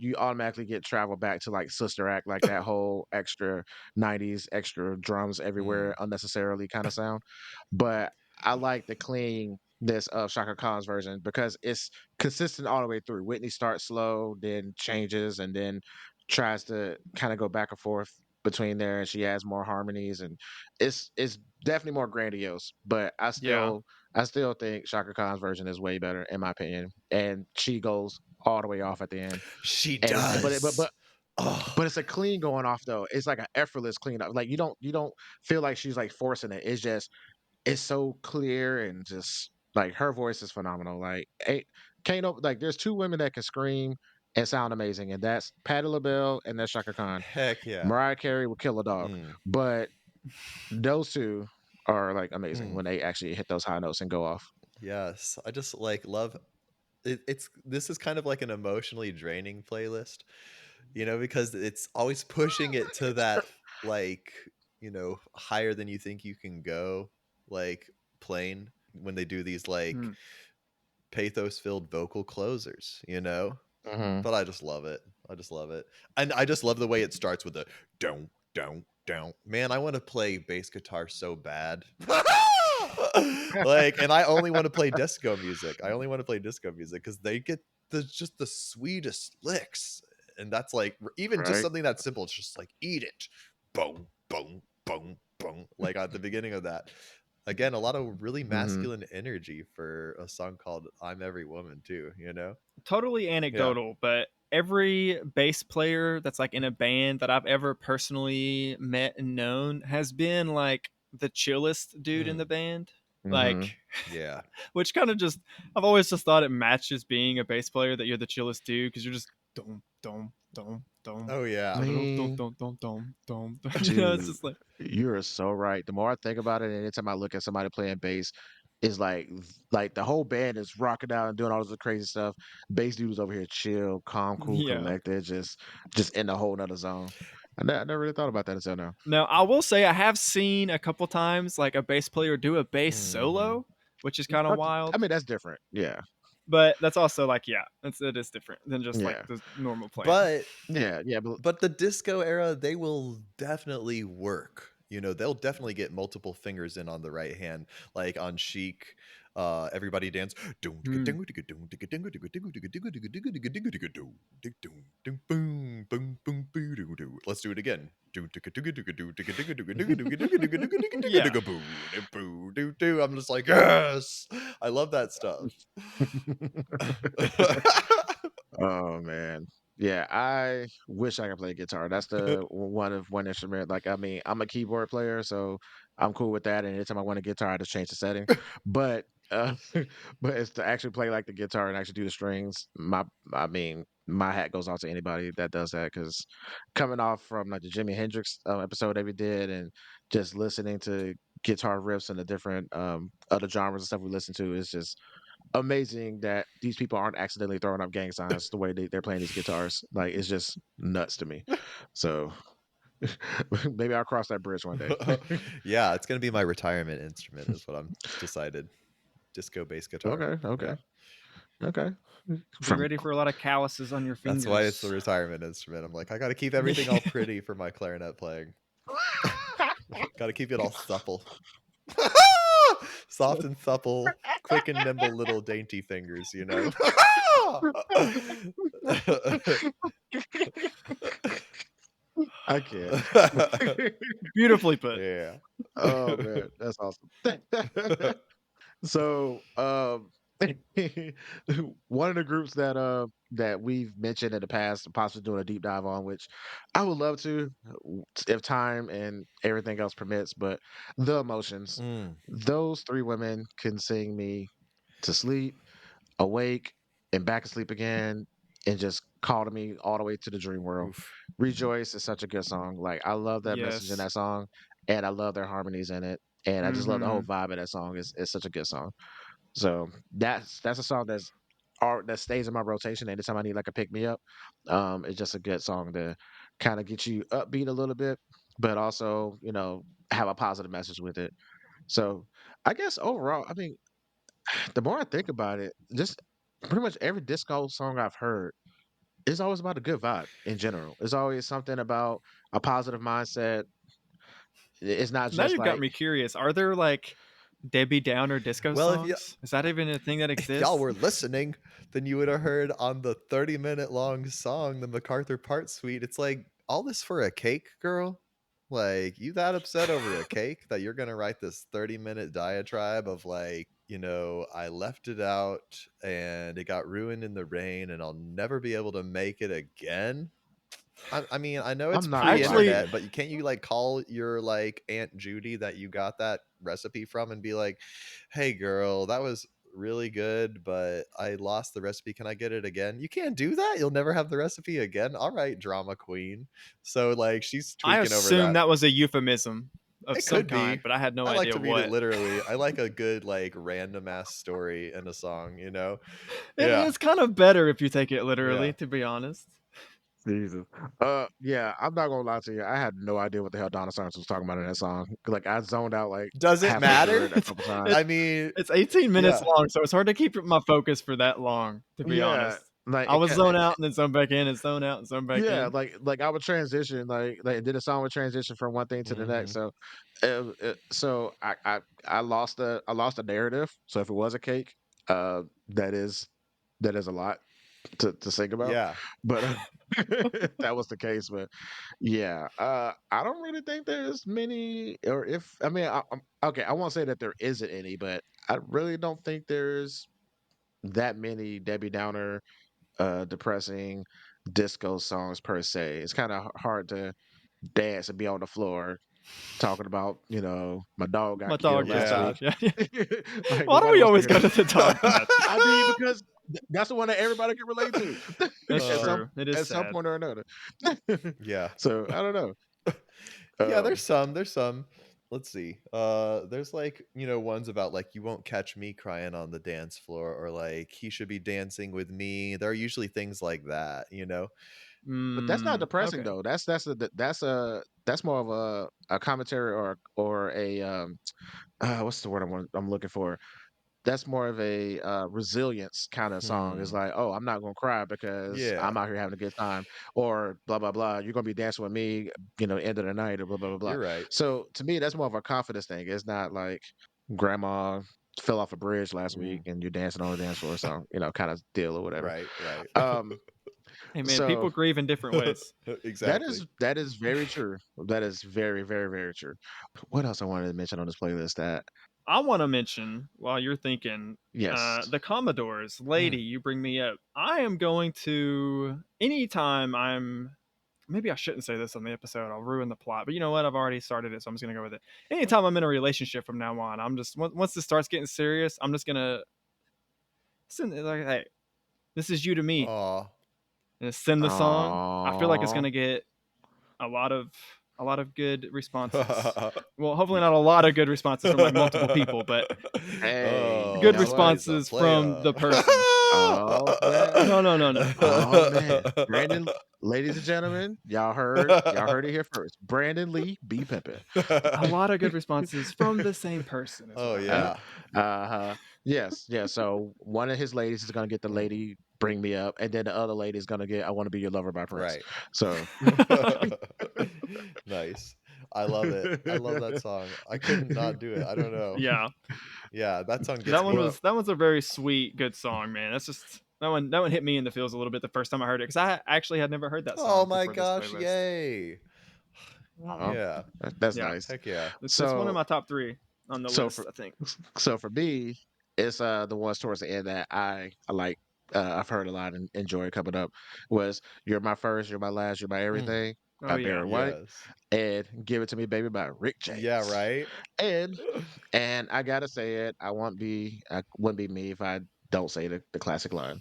you automatically get travel back to like Sister Act, like that whole extra '90s, extra drums everywhere, Mm. unnecessarily kind of sound. But I like the cleanness of Shaka Khan's version because it's consistent all the way through. Whitney starts slow, then changes, and then tries to kind of go back and forth between there, and she adds more harmonies, and it's definitely more grandiose. But Yeah. I still think Shaka Khan's version is way better in my opinion, and she goes all the way off at the end. She And it's but it, does. Oh. but it's a clean going off though. It's like an effortless clean up. Like you don't feel like she's like forcing it. It's just it's so clear, and just like her voice is phenomenal. Like can't no, like there's two women that can scream and sound amazing, and that's Patti LaBelle and that's Shaka Khan. Heck yeah. Mariah Carey would kill a dog, Mm. but those two are like amazing Mm. when they actually hit those high notes and go off. Yes. I just like love it. It's This is kind of like an emotionally draining playlist, because it's always pushing it to that like, higher than you think you can go, like plane when they do these like Hmm. pathos filled vocal closers, Hmm. but I just love it. I just love it. And I just love the way it starts with a don't. Man, I want to play bass guitar so bad. Like, and I only want to play disco music. I only want to play disco music because they get just the sweetest licks. And that's like even just Right. something that simple. It's just like eat it, boom, boom, boom, boom. Like at the beginning of that. Again, a lot of really Mm-hmm. masculine energy for a song called "I'm Every Woman" too. You know? Totally Yeah. anecdotal, but every bass player that's like in a band that I've ever personally met and known has been like the chillest dude in the Mm, band. Mm-hmm. Like, yeah. which kind of just, I've always just thought it matches being a bass player that you're the chillest dude because you're just dum dum dum dum Oh I yeah. dum dum mean, dum dum dum dum. It's dude, just like you're so right. The more I think about it, anytime I look at somebody playing bass, it's like the whole band is rocking out and doing all this crazy stuff. Bass dude was over here chill, calm, cool, yeah. collected, just in a whole nother zone. I never really thought about that until now. Now I will say I have seen a couple times like a bass player do a bass Hmm. solo, which is kind of I, I wild. mean, that's different. Yeah, But that's also like, yeah, it is different than just like yeah, the normal playing. But yeah. But but the disco era, they will definitely work. You know, they'll definitely get multiple fingers in on the right hand, like on Chic. Everybody dance. Hmm. Let's do it again. Yeah. I'm just like, yes, I love that stuff. oh man, yeah. I wish I could play guitar. That's the one instrument. Like, I mean, I'm a keyboard player, so I'm cool with that. And anytime I want a guitar, I just change the setting. But but it's to actually play like the guitar and actually do the strings. I mean, my hat goes off to anybody that does that because coming off from like the Jimi Hendrix episode that we did, and just listening to guitar riffs and the different other genres and stuff we listen to is just amazing that these people aren't accidentally throwing up gang signs the way they're playing these guitars. Like, it's just nuts to me. So maybe I'll cross that bridge one day. Yeah, it's gonna be my retirement instrument, is what I'm decided. Disco bass guitar. Okay, okay, Yeah, okay. Be From ready for a lot of calluses on your that's why it's the fingers. retirement instrument. I'm like, I got to keep everything all pretty for my clarinet playing. Got to keep it all supple, soft and supple, quick and nimble little dainty fingers. You know. I can't. Beautifully put. Yeah. Oh man, that's awesome. So, one of the groups that we've mentioned in the past, possibly doing a deep dive on, which I would love to, if time and everything else permits. But the Emotions, Mm, those three women can sing me to sleep, awake, and back asleep again, and just call to me all the way to the dream world. oof. Rejoice is such a good song. Like, I love that message in Yes. that song, and I love their harmonies in it. And I just love the whole Mm-hmm. vibe of that song. It's such a good song. So that's a song that stays in my rotation anytime I need like a pick me up. It's just a good song to kind of get you upbeat a little bit, but also, have a positive message with it. So I guess overall, I mean, the more I think about it, just pretty much every disco song I've heard is always about a good vibe in general. It's always something about a positive mindset. It's not Now just you've got like, me curious. Are there like Debbie Downer disco Well, if you songs? Is that even a thing that if y'all exists? were listening, then you would have heard on the 30-minute long song, the MacArthur part suite. It's like, all this for a cake, girl? Like, you that upset over a cake that you're gonna write this 30-minute diatribe of like, I left it out and it got ruined in the rain and I'll never be able to make it again? I mean, I know it's I'm not gonna lie to Actually, you. pre-internet, but can't you like call your like Aunt Judy that you got that recipe from and be like, "Hey, girl, that was really good, but I lost the recipe. Can I get it again?" You can't do that. You'll never have the recipe again. All right, drama queen. So like, she's I tweaking over assume that. that was a euphemism of It some could kind, be. but I had no I like idea to read it what. literally. I like a good like random ass story in a song. It Yeah, is kind of better if you take it yeah. literally, to be honest. Jesus. Yeah, I'm not gonna lie to you. I had no idea what the hell Donna Science was talking about in that song. Like, I zoned out like Does it halfway through matter? it a It's couple times. it's I mean, it's 18 minutes yeah. long, so it's hard to keep my focus for that long, to be Yeah, honest. like I was zone out and then zone back in and zone out and zone back yeah, in. like I would transition, like did a song would transition from one thing to the next. Hmm. So, so I lost the narrative. So if it was a cake, that is a lot. to sing about. Yeah. But if that was the case. But yeah, I don't really think there's many, or if I mean, okay, I won't say that there isn't any, but I really don't think there's that many Debbie Downer, depressing disco songs per se. It's kind of hard to dance and be on the floor talking about, my dog My got dog killed just last Yeah. died. week. Yeah, yeah. Like Why do nobody we wants to always hear go that. to the dog for that? I mean, because that's the one that everybody can relate to That's at some true. It is at some sad. point or another. Yeah. So I don't know. Yeah, Um, there's some. Let's see. There's like, ones about like you won't catch me crying on the dance floor, or like he should be dancing with me. There are usually things like that. but that's not depressing Okay. though. That's more of a commentary or a what's the word I'm looking for? That's more of a resilience kind of song. It's Hmm. like, oh, I'm not gonna cry because Yeah, I'm out here having a good time, or blah blah blah. You're gonna be dancing with me, end of the night, or blah blah blah blah. you're right. So to me, that's more of a confidence thing. It's not like grandma fell off a bridge last week Mm, and you're dancing on the dance floor, so kind of deal or whatever. right, right. Um, Hey man, so people grieve in different ways. that Exactly. is very true. That is very very very true. What else I wanted to mention on this playlist? That I want to mention while you're thinking, yes, the Commodores, Mm. lady, you bring me up. I am going to anytime I'm. Maybe I shouldn't say this on the episode. I'll ruin the plot. But you know what? I've already started it, so I'm just gonna go with it. Anytime I'm in a relationship from now on, I'm just once this starts getting serious, I'm just gonna send like, hey, this is you to me, Aw. and send the song. I feel like it's oh, gonna get a lot of good responses. Well, hopefully not a lot of good responses from like multiple people, but hey, Oh, good you know what? Sway's a responses from player. the person. Oh snap! No, no, no, no. Oh man, Brandon, ladies and gentlemen, y'all heard it here first. Brandon Lee, be pimpin'. A lot of good responses from the same person is what Oh I Uh, meant. yeah. uh-huh. Yes, yeah. So one of his ladies is gonna get the Mm, lady "Bring Me Up," and then the other lady is gonna get "I Want to Be Your Lover" by Prince. right. So Nice. I love it. I love that song. I couldn't not do it. I don't know. Yeah, Yeah, that song gets that one me. well, was a very sweet, good song, man. That's just that one hit me in the feels a little bit the first time I heard it because I actually had never heard that Oh song my before this gosh, playlist. yay. oh, Yeah. that's Yeah, nice. Heck yeah. it's one of So my top three on the so list, for I think. so for me, it's the ones towards the end that I like. I've heard a lot and enjoy coming up was "You're My First, You're My Last, You're My Mm, Everything" Oh by yeah, Barry White, yes. and "Give It to Me, Baby" by Rick Yeah, James. right? And I gotta say it, I wouldn't be me if I don't say the classic line.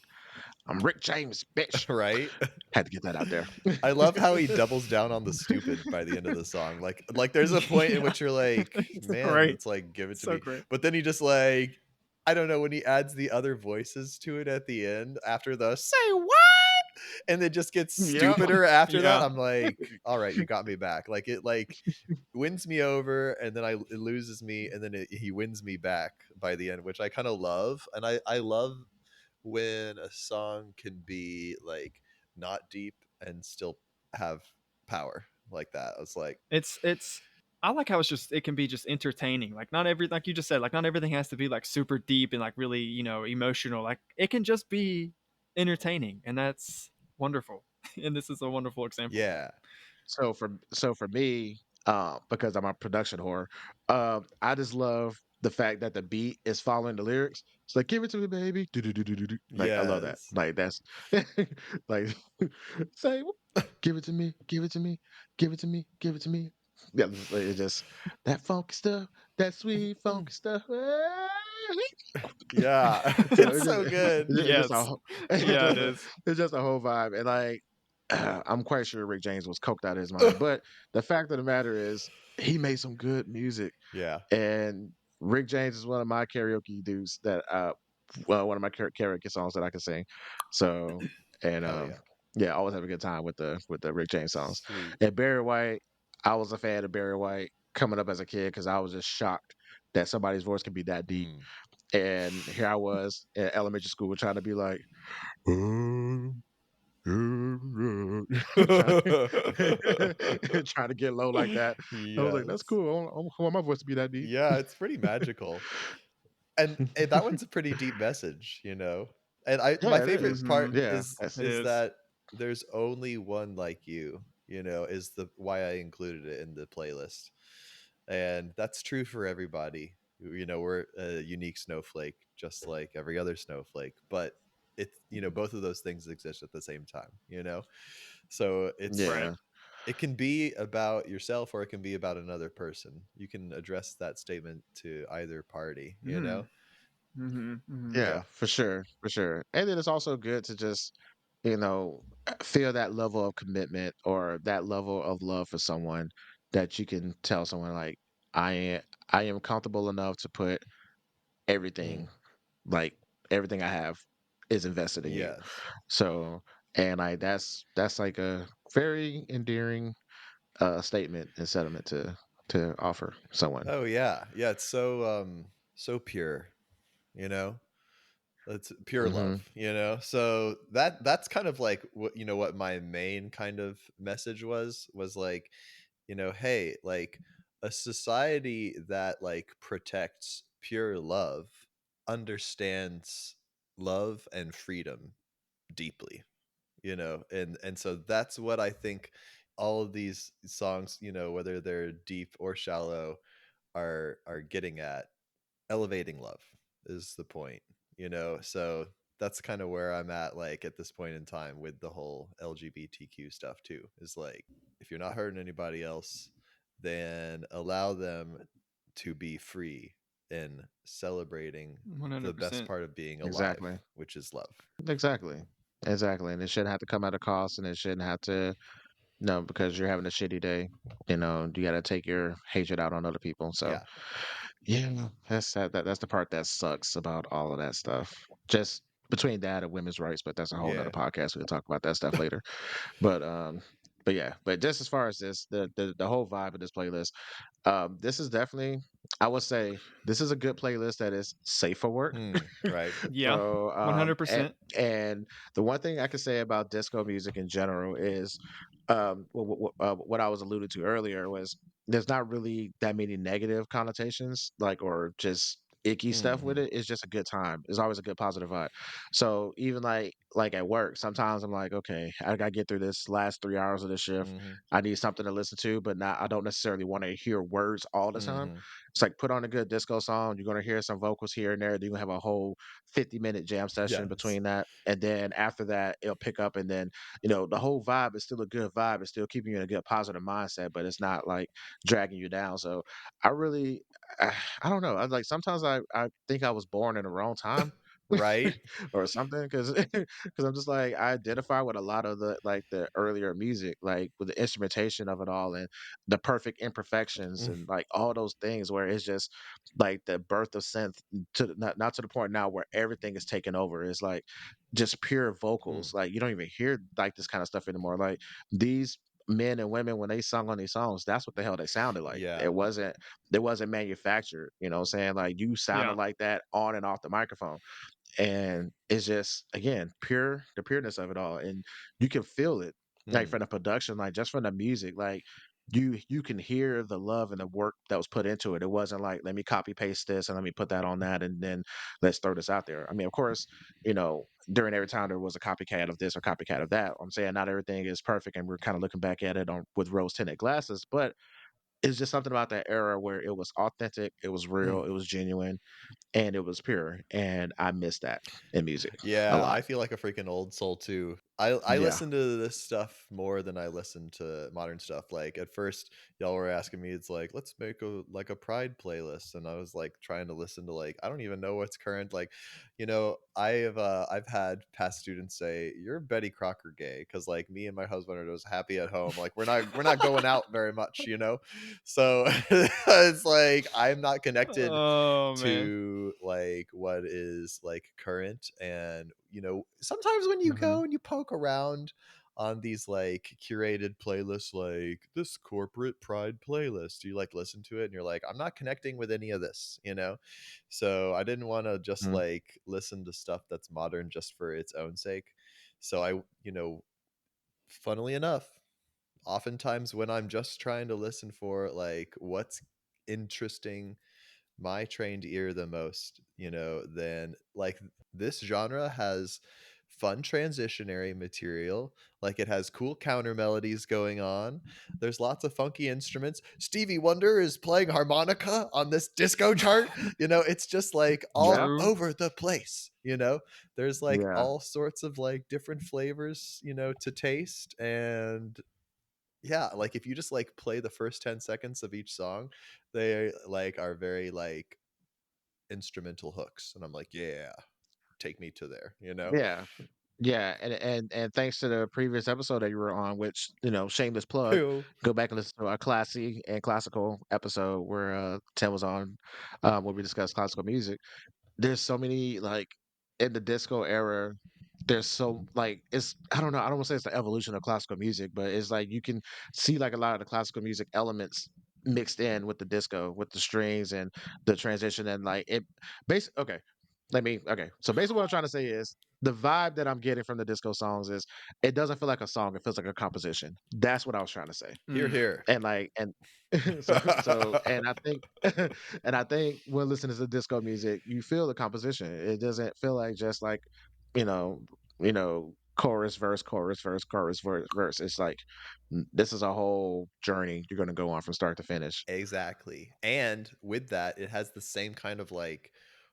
I'm Rick James, bitch. Right? Had to get that out there. I love how he doubles down on the stupid by the end of the song. Like there's a point in yeah, which you're like, it's man, great, it's like give it to so me. great. But then he just like I don't know when he adds the other voices to it at the end after the say what and it just gets Yep. stupider after that. Yeah, I'm like, all right, you got me back. Like it like wins me over and then it loses me and then he wins me back by the end, which I kind of love. And I love when a song can be like not deep and still have power like that. I was like, it's. I like how it can be just entertaining. Like not every like you just said, like not everything has to be like super deep and like really emotional. Like it can just be entertaining, and that's wonderful. And this is a wonderful example of that. yeah, So for me, because I'm a production whore, I just love the fact that the beat is following the lyrics. It's like, give it to me, baby. Do do do do do do. Like I love that. yes, Like that's like say, give it to me, give it to me, give it to me, give it to me. Yeah, it's just that funky stuff, that sweet funky stuff. yeah. So It's so good. it's just a Yes, yeah, it is. it's just a whole vibe, and like I'm quite sure Rick James was coked out of his mind. But the fact of the matter is, he made some good music, Yeah. and Rick James is one of my karaoke dudes that well, one of my karaoke songs that I can sing. So and Hell yeah. yeah, I always have a good time with the Rick James songs. Sweet. And Barry White, I was a fan of Barry White coming up as a kid because I was just shocked that somebody's voice can be that deep. Mm. And here I was in elementary school trying to be like, trying, trying to get low like that. I was like, that's Yes. cool. I want my voice to be that deep. Yeah, it's pretty magical. And that one's a pretty deep message. And I my Yeah, it is. favorite part Mm-hmm. Yeah, is that's, It is is. that there's only one like you know, is the why I included it in the playlist. And that's true for everybody. You know, we're a unique snowflake just like every other snowflake, but it's, you know, both of those things exist at the same time, you know? So Right. yeah, it can be about yourself or it can be about another person. You can address that statement to either party, you Mm-hmm. know? Mm-hmm. Mm-hmm. yeah, Yeah. for sure. And then it's also good to just, feel that level of commitment or that level of love for someone that you can tell someone like, I am, I am comfortable enough to put Mm. everything, like everything I have, is invested in you. Yes. So, and like that's like a very endearing statement and sentiment to offer someone. Oh yeah. Yeah, it's so so pure, you know? It's pure love, Hmm. you know? So that's kind of like what, you know, what my main kind of message was like, you know, hey, like a society that like protects pure love understands love and freedom deeply, you know, and so that's what I think all of these songs, you know, whether they're deep or shallow, are getting at. Elevating love is the point, you know. So that's kind of where I'm at, like at this point in time with the whole LGBTQ stuff too, is like, if you're not hurting anybody else, then allow them to be free in celebrating the best 100%. part of being alive, Exactly. which is love. Exactly. Exactly. And it shouldn't have to come at a cost, and it shouldn't have to, no, because you're having a shitty day, you got to take your hatred out on other people. So, Yeah. yeah, that's the part that sucks about all of that stuff. Just between that and women's rights, but that's a whole nother Yeah. podcast. We'll talk about that stuff later. But but yeah, but just as far as this, the whole vibe of this playlist, this is definitely, I would say, this is a good playlist that is safe for work. Right. Yeah. So, and, 100%. and the one thing I can say about disco music in general is, what I was alluded to earlier was there's not really that many negative connotations, like, or just icky stuff with Hmm. it. It's just a good time. It's always a good positive vibe. So even like at work, sometimes I'm like, okay, I gotta get through this last 3 hours of the shift. Hmm. I need something to listen to, but not, I don't necessarily want to hear words all the time. Hmm. It's like put on a good disco song. You're gonna hear some vocals here and there. Then you're gonna have a whole 50-minute jam session Yes. between that, and then after that, it'll pick up, and then the whole vibe is still a good vibe. It's still keeping you in a good positive mindset, but it's not like dragging you down. So I really, I don't know. I like sometimes I think I was born in the wrong time. Right. Or something, because I'm just like, I identify with a lot of the earlier music, like with the instrumentation of it all and the perfect imperfections and like all those things where it's just like the birth of synth, not to the point now where everything is taken over. It's like just pure Mm. vocals. Like you don't even hear like this kind of stuff anymore. Like these men and women, when they sung on these songs, that's what the hell they sounded like. Yeah. It wasn't manufactured. You know what I'm saying? Like you sounded Yeah. like that on and off the microphone. And it's just, again, the pureness of it all, and you can feel it, like Mm. from the production, like just from the music, like you can hear the love and the work that was put into it. It wasn't like, let me copy paste this and let me put that on that and then let's throw this out there. I mean, of course, during every time there was a copycat of this or copycat of that. I'm saying not everything is perfect, and we're kind of looking back at it on with rose tinted glasses, but it's just something about that era where it was authentic, it was Mm. real, it was genuine, and it was pure, and I miss that in music a Yeah, lot. I feel like a freaking old soul too. I Yeah. listen to this stuff more than I listen to modern stuff. Like at first, y'all were asking me, it's like, let's make a Pride playlist, and I was like trying to listen to like I don't even know what's current. Like, you know, I've had past students say you're Betty Crocker gay because like me and my husband are just happy at home. Like we're not going out very much, you know. So it's like I'm not connected Oh, man. to like what is like current. And you know, sometimes when you Mhm. go and you poke around on these like curated playlists, like this corporate pride playlist, you like listen to it and you're like, I'm not connecting with any of this, you know. So I didn't want to just Mhm. like listen to stuff that's modern just for its own sake. So I, you know, funnily enough, oftentimes when I'm just trying to listen for like what's interesting my trained ear the most, then like this genre has fun transitionary material. Like it has cool counter melodies going on. There's lots of funky instruments. Stevie Wonder is playing harmonica on this disco chart. It's just like all Yeah. True. over the place. There's like Yeah. all sorts of like different flavors, to taste. And yeah, like if you just like play the first 10 seconds of each song, they like are very like instrumental hooks. And I'm like, yeah, take me to there. Yeah. Yeah, and thanks to the previous episode that you were on, which shameless plug, Ew. go back and listen to our classy and classical episode where Tim was on, where we discussed classical music. There's so many like in the disco era. There's so like it's I don't know, I don't want to say it's the evolution of classical music, but it's like you can see like a lot of the classical music elements mixed in with the disco, with the strings and the transition and like it. Okay, okay. So basically, what I'm trying to say is the vibe that I'm getting from the disco songs is it doesn't feel like a song; it feels like a composition. That's what I was trying to say. Here, Mm. here. And like and and I think and I think when listening to disco music, you feel the composition. It doesn't feel like just like you know chorus verse chorus verse chorus verse verse. It's like this is a whole journey you're going to go on from start to finish. Exactly. And with that, it has the same kind of like,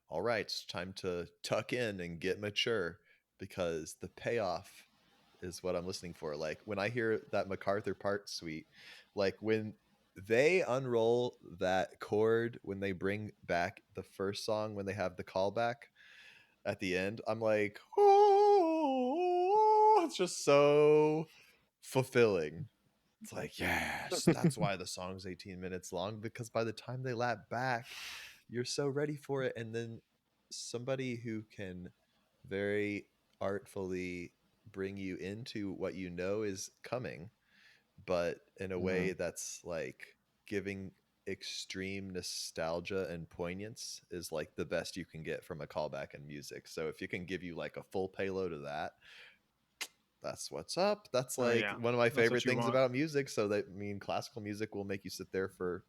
all right, it's time to tuck in and get mature, because the payoff is what I'm listening for. Like when I hear that MacArthur part suite, like when they unroll that chord, when they bring back the first song, when they have the callback at the end, I'm like, oh, it's just so fulfilling. It's like, yes, that's why the song's 18 minutes long, because by the time they lap back, you're so ready for it. And then somebody who can very artfully bring you into what you know is coming, but in a way Mhm. that's like giving extreme nostalgia and poignance is like the best you can get from a callback in music. So if you can give you like a full payload of that, that's what's up. That's Oh like yeah, one of my that's what favorite you things want. about music. So that classical music will make you sit there for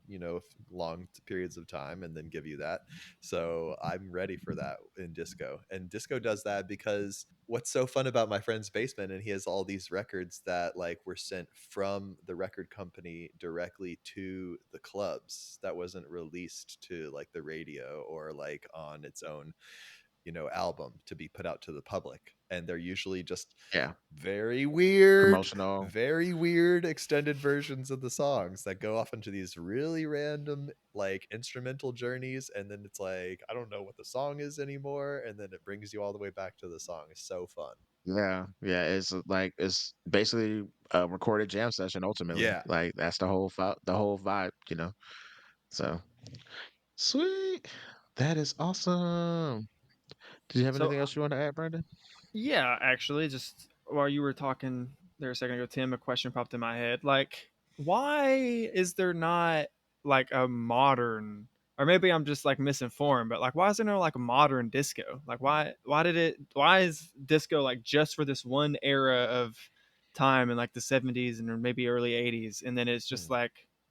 long periods of time and then give you that. So I'm ready for that in disco. And disco does that because what's so fun about my friend's basement, and he has all these records that like were sent from the record company directly to the clubs, that wasn't released to like the radio or like on its own album to be put out to the public. And they're usually just Yeah, very promotional. weird extended versions of the songs that go off into these really random like instrumental journeys. And then it's like, I don't know what the song is anymore. And then it brings you all the way back to the song. It's so fun. Yeah, yeah. It's like it's basically a recorded jam session. Ultimately, Yeah. like that's the whole vibe. So sweet. That is awesome. Did you have So anything else you want to add, Brandon? yeah, actually, just while you were talking there a second ago, Tim, a question popped in my head. Like, why is there not like a modern, or maybe I'm just like misinformed, but like, why is there no like modern disco? Like, why is disco like just for this one era of time in like the 70s and maybe early 80s, and then it's just Hmm.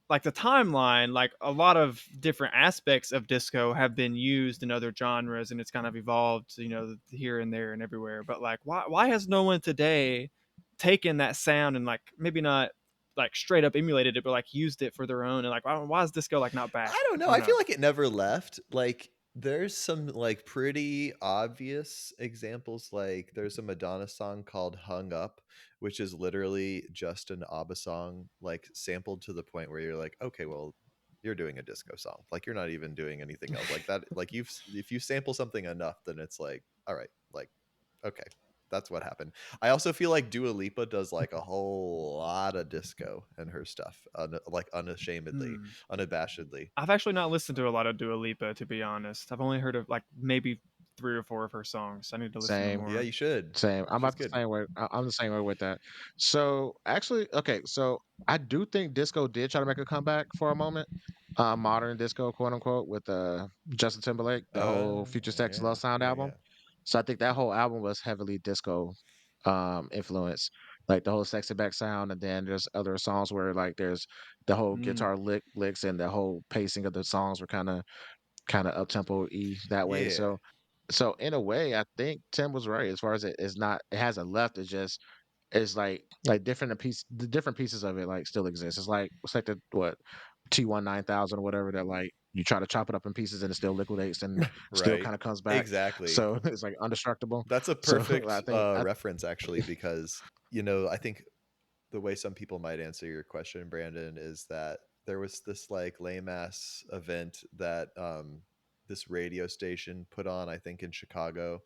like the timeline, like a lot of different aspects of disco have been used in other genres and it's kind of evolved, here and there and everywhere. But like, why has no one today taken that sound and like maybe not like straight up emulated it, but like used it for their own? And like, why is disco like not back? I don't know. I don't I know. feel like it never left. Like there's some like pretty obvious examples. Like there's a Madonna song called "Hung Up," which is literally just an ABBA song, like sampled to the point where you're like, okay, well, you're doing a disco song. Like you're not even doing anything else like that. Like if you sample something enough, then it's like, all right, like okay, that's what happened. I also feel like Dua Lipa does like a whole lot of disco in her stuff, like unashamedly, Hmm. unabashedly. I've actually not listened to a lot of Dua Lipa, to be honest. I've only heard of like maybe 3 or 4 of her songs. I need to listen to Same. Yeah, more. you should. Same. I'm She's about the good. same way. I'm the same way with that. So actually, okay. So I do think disco did try to make a comeback for a moment. Modern disco, quote unquote, with Justin Timberlake, the whole Future Sex Yeah, Love Sound yeah, album. yeah. So I think that whole album was heavily disco influence, like the whole Sexy Back sound, and then there's other songs where like there's the whole Mm. guitar licks and the whole pacing of the songs were kind of kind of up tempo e that way. Yeah. So in a way, I think Tim was right as far as it's not it hasn't left. It's just it's like the different pieces of it like still exist. It's like the what T19,000 or whatever that like you try to chop it up in pieces and it still liquidates and still Right. kind of comes back. Exactly. So it's like indestructible. That's a So I perfect think I reference actually, because I think the way some people might answer your question, Brandon, is that there was this like lame ass event that this radio station put on, I think in Chicago.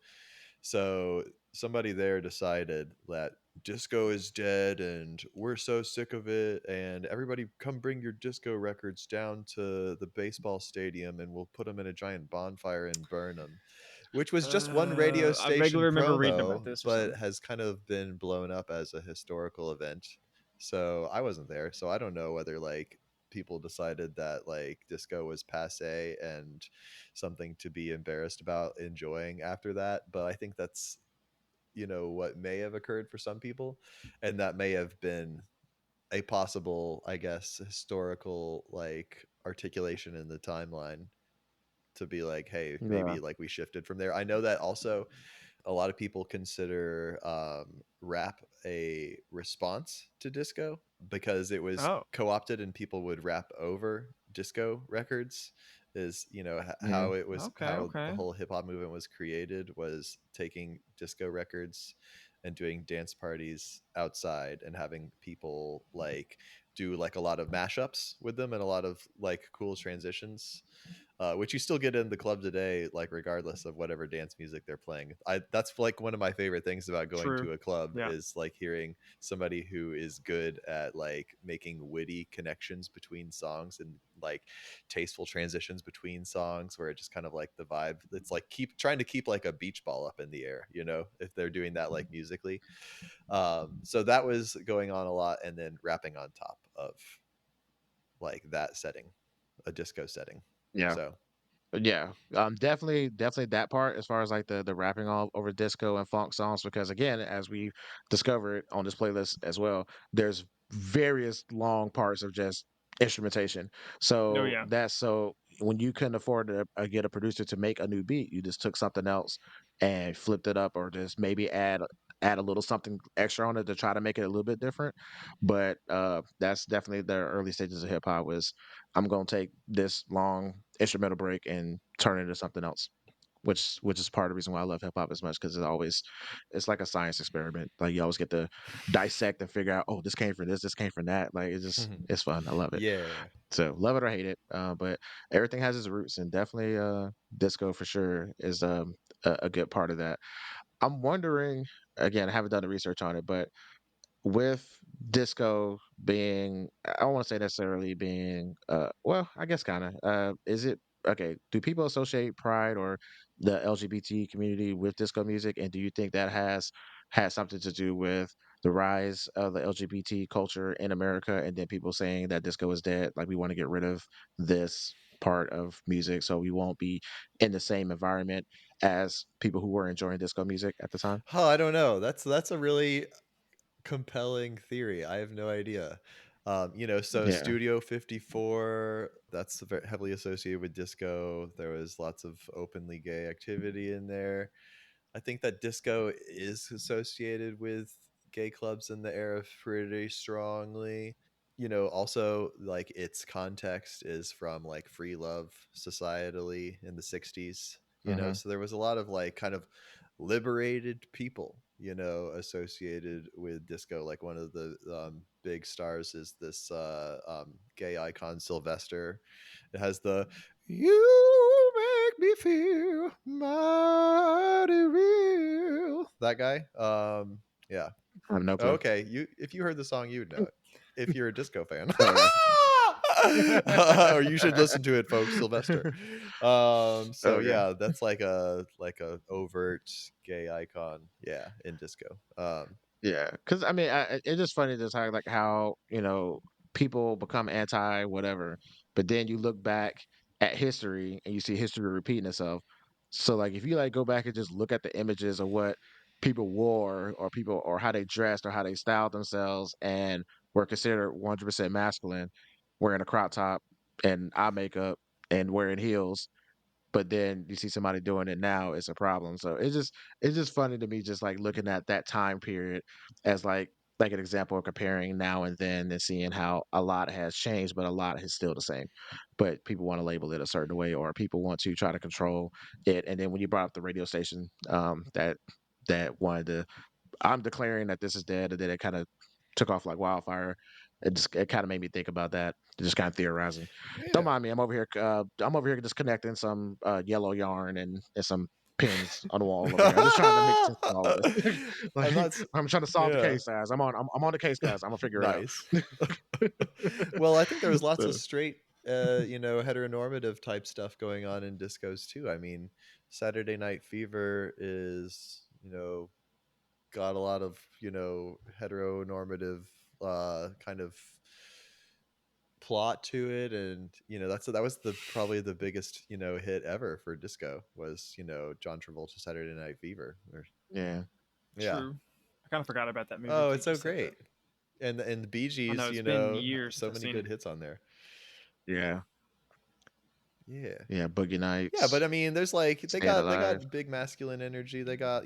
So somebody there decided that disco is dead and we're so sick of it, and everybody come bring your disco records down to the baseball stadium and we'll put them in a giant bonfire and burn them, which was just one radio I vaguely station remember reading about promo, this or but something. has kind of been blown up as a historical event. So I wasn't there, so I don't know whether like people decided that like disco was passe and something to be embarrassed about enjoying after that. But I think that's what may have occurred for some people, and that may have been a possible, I guess, historical like articulation in the timeline to be like, hey, yeah. maybe like we shifted from there. I know that also a lot of people consider rap a response to disco because it was Oh, co-opted and people would rap over disco records. Is Hmm. okay, how the okay. whole hip-hop movement was created, was taking disco records and doing dance parties outside and having people like do like a lot of mashups with them and a lot of like cool transitions, which you still get in the club today, like regardless of whatever dance music they're playing. That's like one of my favorite things about going True. to a club Yeah. is like hearing somebody who is good at like making witty connections between songs and like tasteful transitions between songs, where it just kind of like the vibe. It's like keep trying to keep like a beach ball up in the air, if they're doing that like musically. So that was going on a lot, and then rapping on top of like that setting, a disco setting. Yeah. So Yeah, definitely that part as far as like the rapping all over disco and funk songs because again, as we discovered on this playlist as well, there's various long parts of just instrumentation. No, So yeah. that's so when you couldn't afford to get a producer to make a new beat, you just took something else and flipped it up, or just maybe add a little something extra on it to try to make it a little bit different. But that's definitely the early stages of hip hop was I'm gonna take this long instrumental break and turn it into something else. Which is part of the reason why I love hip hop as much because it's like a science experiment. Like you always get to dissect and figure out, oh, this came from this came from that. Like it's fun. I love it. yeah. So love it or hate it. But everything has its roots and definitely disco for sure is a good part of that. I'm wondering again, I haven't done the research on it, but with disco being I don't want to say necessarily being well, I guess kind of is it okay, do people associate pride or the LGBT community with disco music, and do you think that has something to do with the rise of the LGBT culture in America, and then people saying that disco is dead, like we want to get rid of this part of music so we won't be in the same environment as people who were enjoying disco music at the time? Oh, I don't know. That's a really compelling theory. I have no idea. So Yeah. Studio 54, that's heavily associated with disco. There was lots of openly gay activity in there. I think that disco is associated with gay clubs in the era pretty strongly. Also like its context is from like free love societally in the 60s, Hmm. so there was a lot of like kind of liberated people, associated with disco. Like one of the big stars is this gay icon Sylvester. It has the "You make me feel mighty real," that guy. Yeah. I have no Oh, clue. okay. If you heard the song, you would know it. If you're a disco fan, Okay. or you should listen to it, folks. Sylvester. So Okay. yeah, that's like a overt gay icon. Yeah, in disco. Yeah, because I mean, it's just funny just how people become anti whatever, but then you look back at history and you see history repeating itself. So like, if you like go back and just look at the images of what people wore or people or how they dressed or how they styled themselves and were considered 100% masculine, wearing a crop top and eye makeup and wearing heels. but then you see somebody doing it now, it's a problem. So it's just funny to me, just like looking at that time period as like an example of comparing now and then and seeing how a lot has changed, but a lot is still the same. But people want to label it a certain way, or people want to try to control it. And then when you brought up the radio station, that wanted to, I'm declaring that this is dead, and then it kind of took off like wildfire. It kind of made me think about that, just kind of theorizing. Don't Yeah. mind me. I'm over here just connecting some yellow yarn and some pins on the wall over here. I'm just trying to make sense of all of this. I'm Like, not. I'm trying to solve the Yeah. case, guys. I'm on the case, guys. I'm gonna figure it out. Nice. Well, I think there was lots of So, straight, heteronormative type stuff going on in discos too. I mean, Saturday Night Fever is, got a lot of, heteronormative kind of plot to it, and that was the probably the biggest hit ever for disco was John Travolta Saturday Night Fever. yeah. Yeah. True. I kind of forgot about that movie Oh, until it's you so just said that. great. And the Bee I know Gees, it's been years since so I've many seen good it. hits on there. Yeah. Yeah. Yeah. Boogie Yeah, but Nights. I mean, there's like Staying they Alive. got big masculine energy. They got,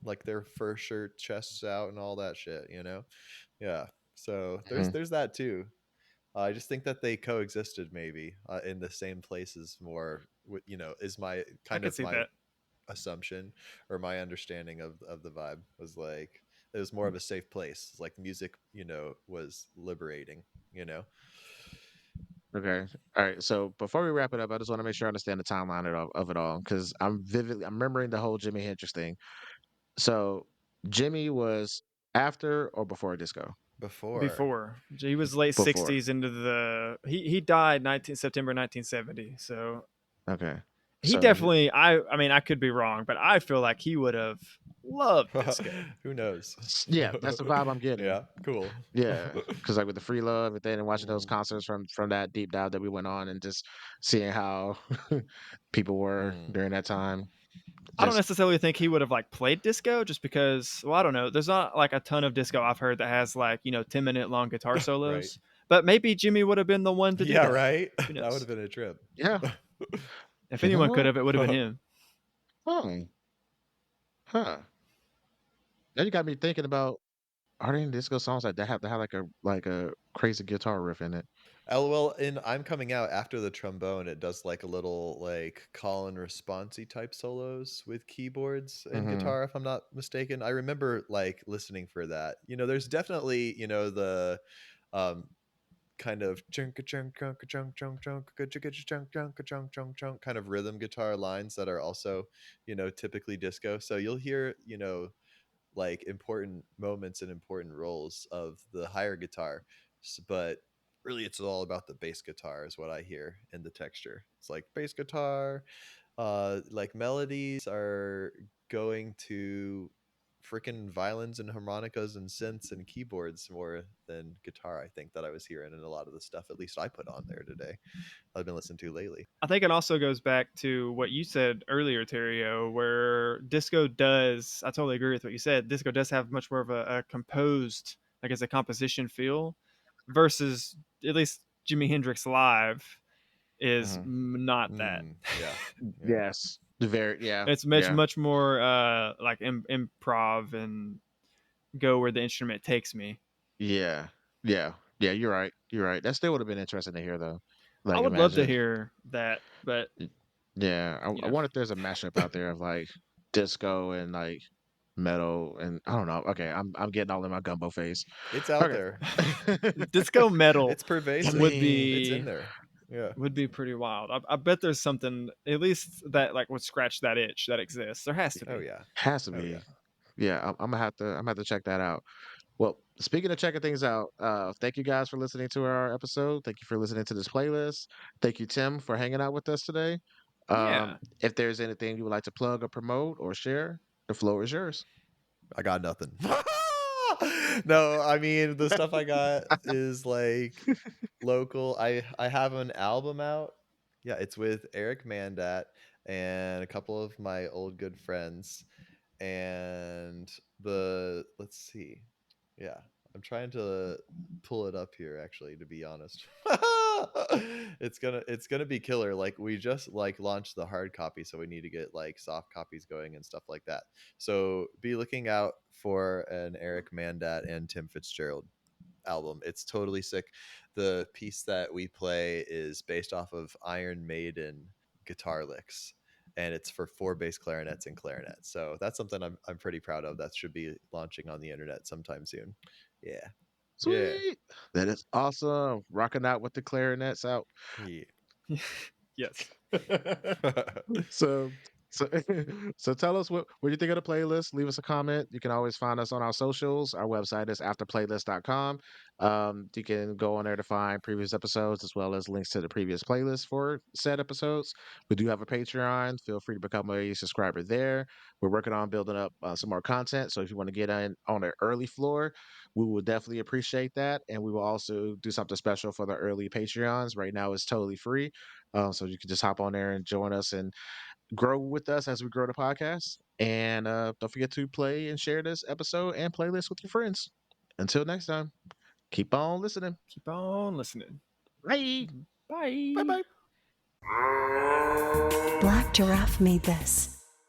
like their fur shirt, chests out and all that shit. Yeah. So Mhm. there's that too. I just think that they coexisted maybe in the same places more. Is my I kind could of see my that. assumption or my understanding of the vibe was like it was more of a safe place. Like music, was liberating. You know. Okay. All right. So before we wrap it up, I just want to make sure I understand the timeline of it all, because I'm remembering the whole Jimi Hendrix thing. So Jimmy was after or before disco? Before. Before he was late Before. 60s into the he died 19 September 1970. So Okay. he So definitely I mean I could be wrong, but I feel like he would have loved disco. Who knows? yeah, that's the vibe I'm getting. Yeah, cool. Yeah, because like with the free love and then watching those Mm, concerts from that deep dive that we went on, and just seeing how people were mm. during that time. I don't Just necessarily think he would have like played disco just because well I don't know. There's not like a ton of disco I've heard that has like, 10-minute long guitar Right. solos. But maybe Jimmy would have been the one to do Yeah, that. right. Who That would have knows? been a trip. yeah, If you know anyone could what? have, it would have been him. Oh, huh. Now you got me thinking about, are there any disco songs that have to have like a crazy guitar riff in it? LOL, in I'm Coming Out after the trombone, it does like a little like call and responsey type solos with keyboards and Hmm. guitar, if I'm not mistaken. I remember like listening for that. There's definitely, the um kind of chunk chunk chunk chunk chunk chunk chunk chunk chunk chunk chunk chunk kind of rhythm guitar lines that are also, typically disco. So you'll hear, like important moments and important roles of the higher guitar, but really it's all about the bass guitar is what I hear in the texture. It's like bass guitar, like melodies are going to freaking violins and harmonicas and synths and keyboards more than guitar. I think that I was hearing in a lot of the stuff, at least I put on there today, I've been listening to lately. I think it also goes back to what you said earlier, Terrio, where disco does, I totally agree with what you said. Disco does have much more of a composed, like as a composition feel, versus at least Jimi Hendrix live is Hmm. not that. Yeah. Yeah. Yes, the very yeah It's much, yeah much more like improv and go where the instrument takes me. yeah yeah yeah. You're right. You're right. That still would have been interesting to hear though. I Like would love to imagine. hear that, but, Yeah, you I know, wonder if there's a mashup out there of like disco and like metal, and I don't know. Okay, I'm getting all in my gumbo phase. It's out Okay. there. disco metal It's I would pervasive. mean, It's in be there. Yeah. would be pretty wild. I bet there's something at least that like would scratch that itch that exists. There has to Oh be. yeah. has to Oh yeah. be. Yeah, I'm gonna have to check that out. Well, speaking of checking things out, thank you guys for listening to our episode. Thank you for listening to this playlist. Thank you, Tim, for hanging out with us today. Yeah. If there's anything you would like to plug or promote or share, the floor is yours. I got nothing. No, I mean the stuff I got is like local. I have an album out. Yeah, it's with Eric Mandat and a couple of my old good friends. And let's see. Yeah, I'm trying to pull it up here actually, to be honest. It's gonna be killer. Like we just like launched the hard copy, so we need to get like soft copies going and stuff like that. So be looking out for an Eric Mandat and Tim Fitzgerald album. It's totally sick. The piece that we play is based off of Iron Maiden guitar licks, and it's for 4 bass clarinets and clarinet. So that's something I'm pretty proud of. That should be launching on the internet sometime soon. Yeah. Yeah. Sweet. That is awesome. Rocking out with the clarinets out. Yeah. Yes. so so so tell us what you think of the playlist. Leave us a comment. You can always find us on our socials. Our website is afterplaylist.com. You can go on there to find previous episodes as well as links to the previous playlists for said episodes. We do have a Patreon. Feel free to become a subscriber there. We're working on building up some more content, so if you want to get in on the early floor, we will definitely appreciate that. And we will also do something special for the early Patreons. Right now it's totally free, so you can just hop on there and join us and grow with us as we grow the podcast. And don't forget to play and share this episode and playlist with your friends. Until next time, keep on listening. Keep on listening. Bye. Bye. Bye bye. Black Giraffe made this.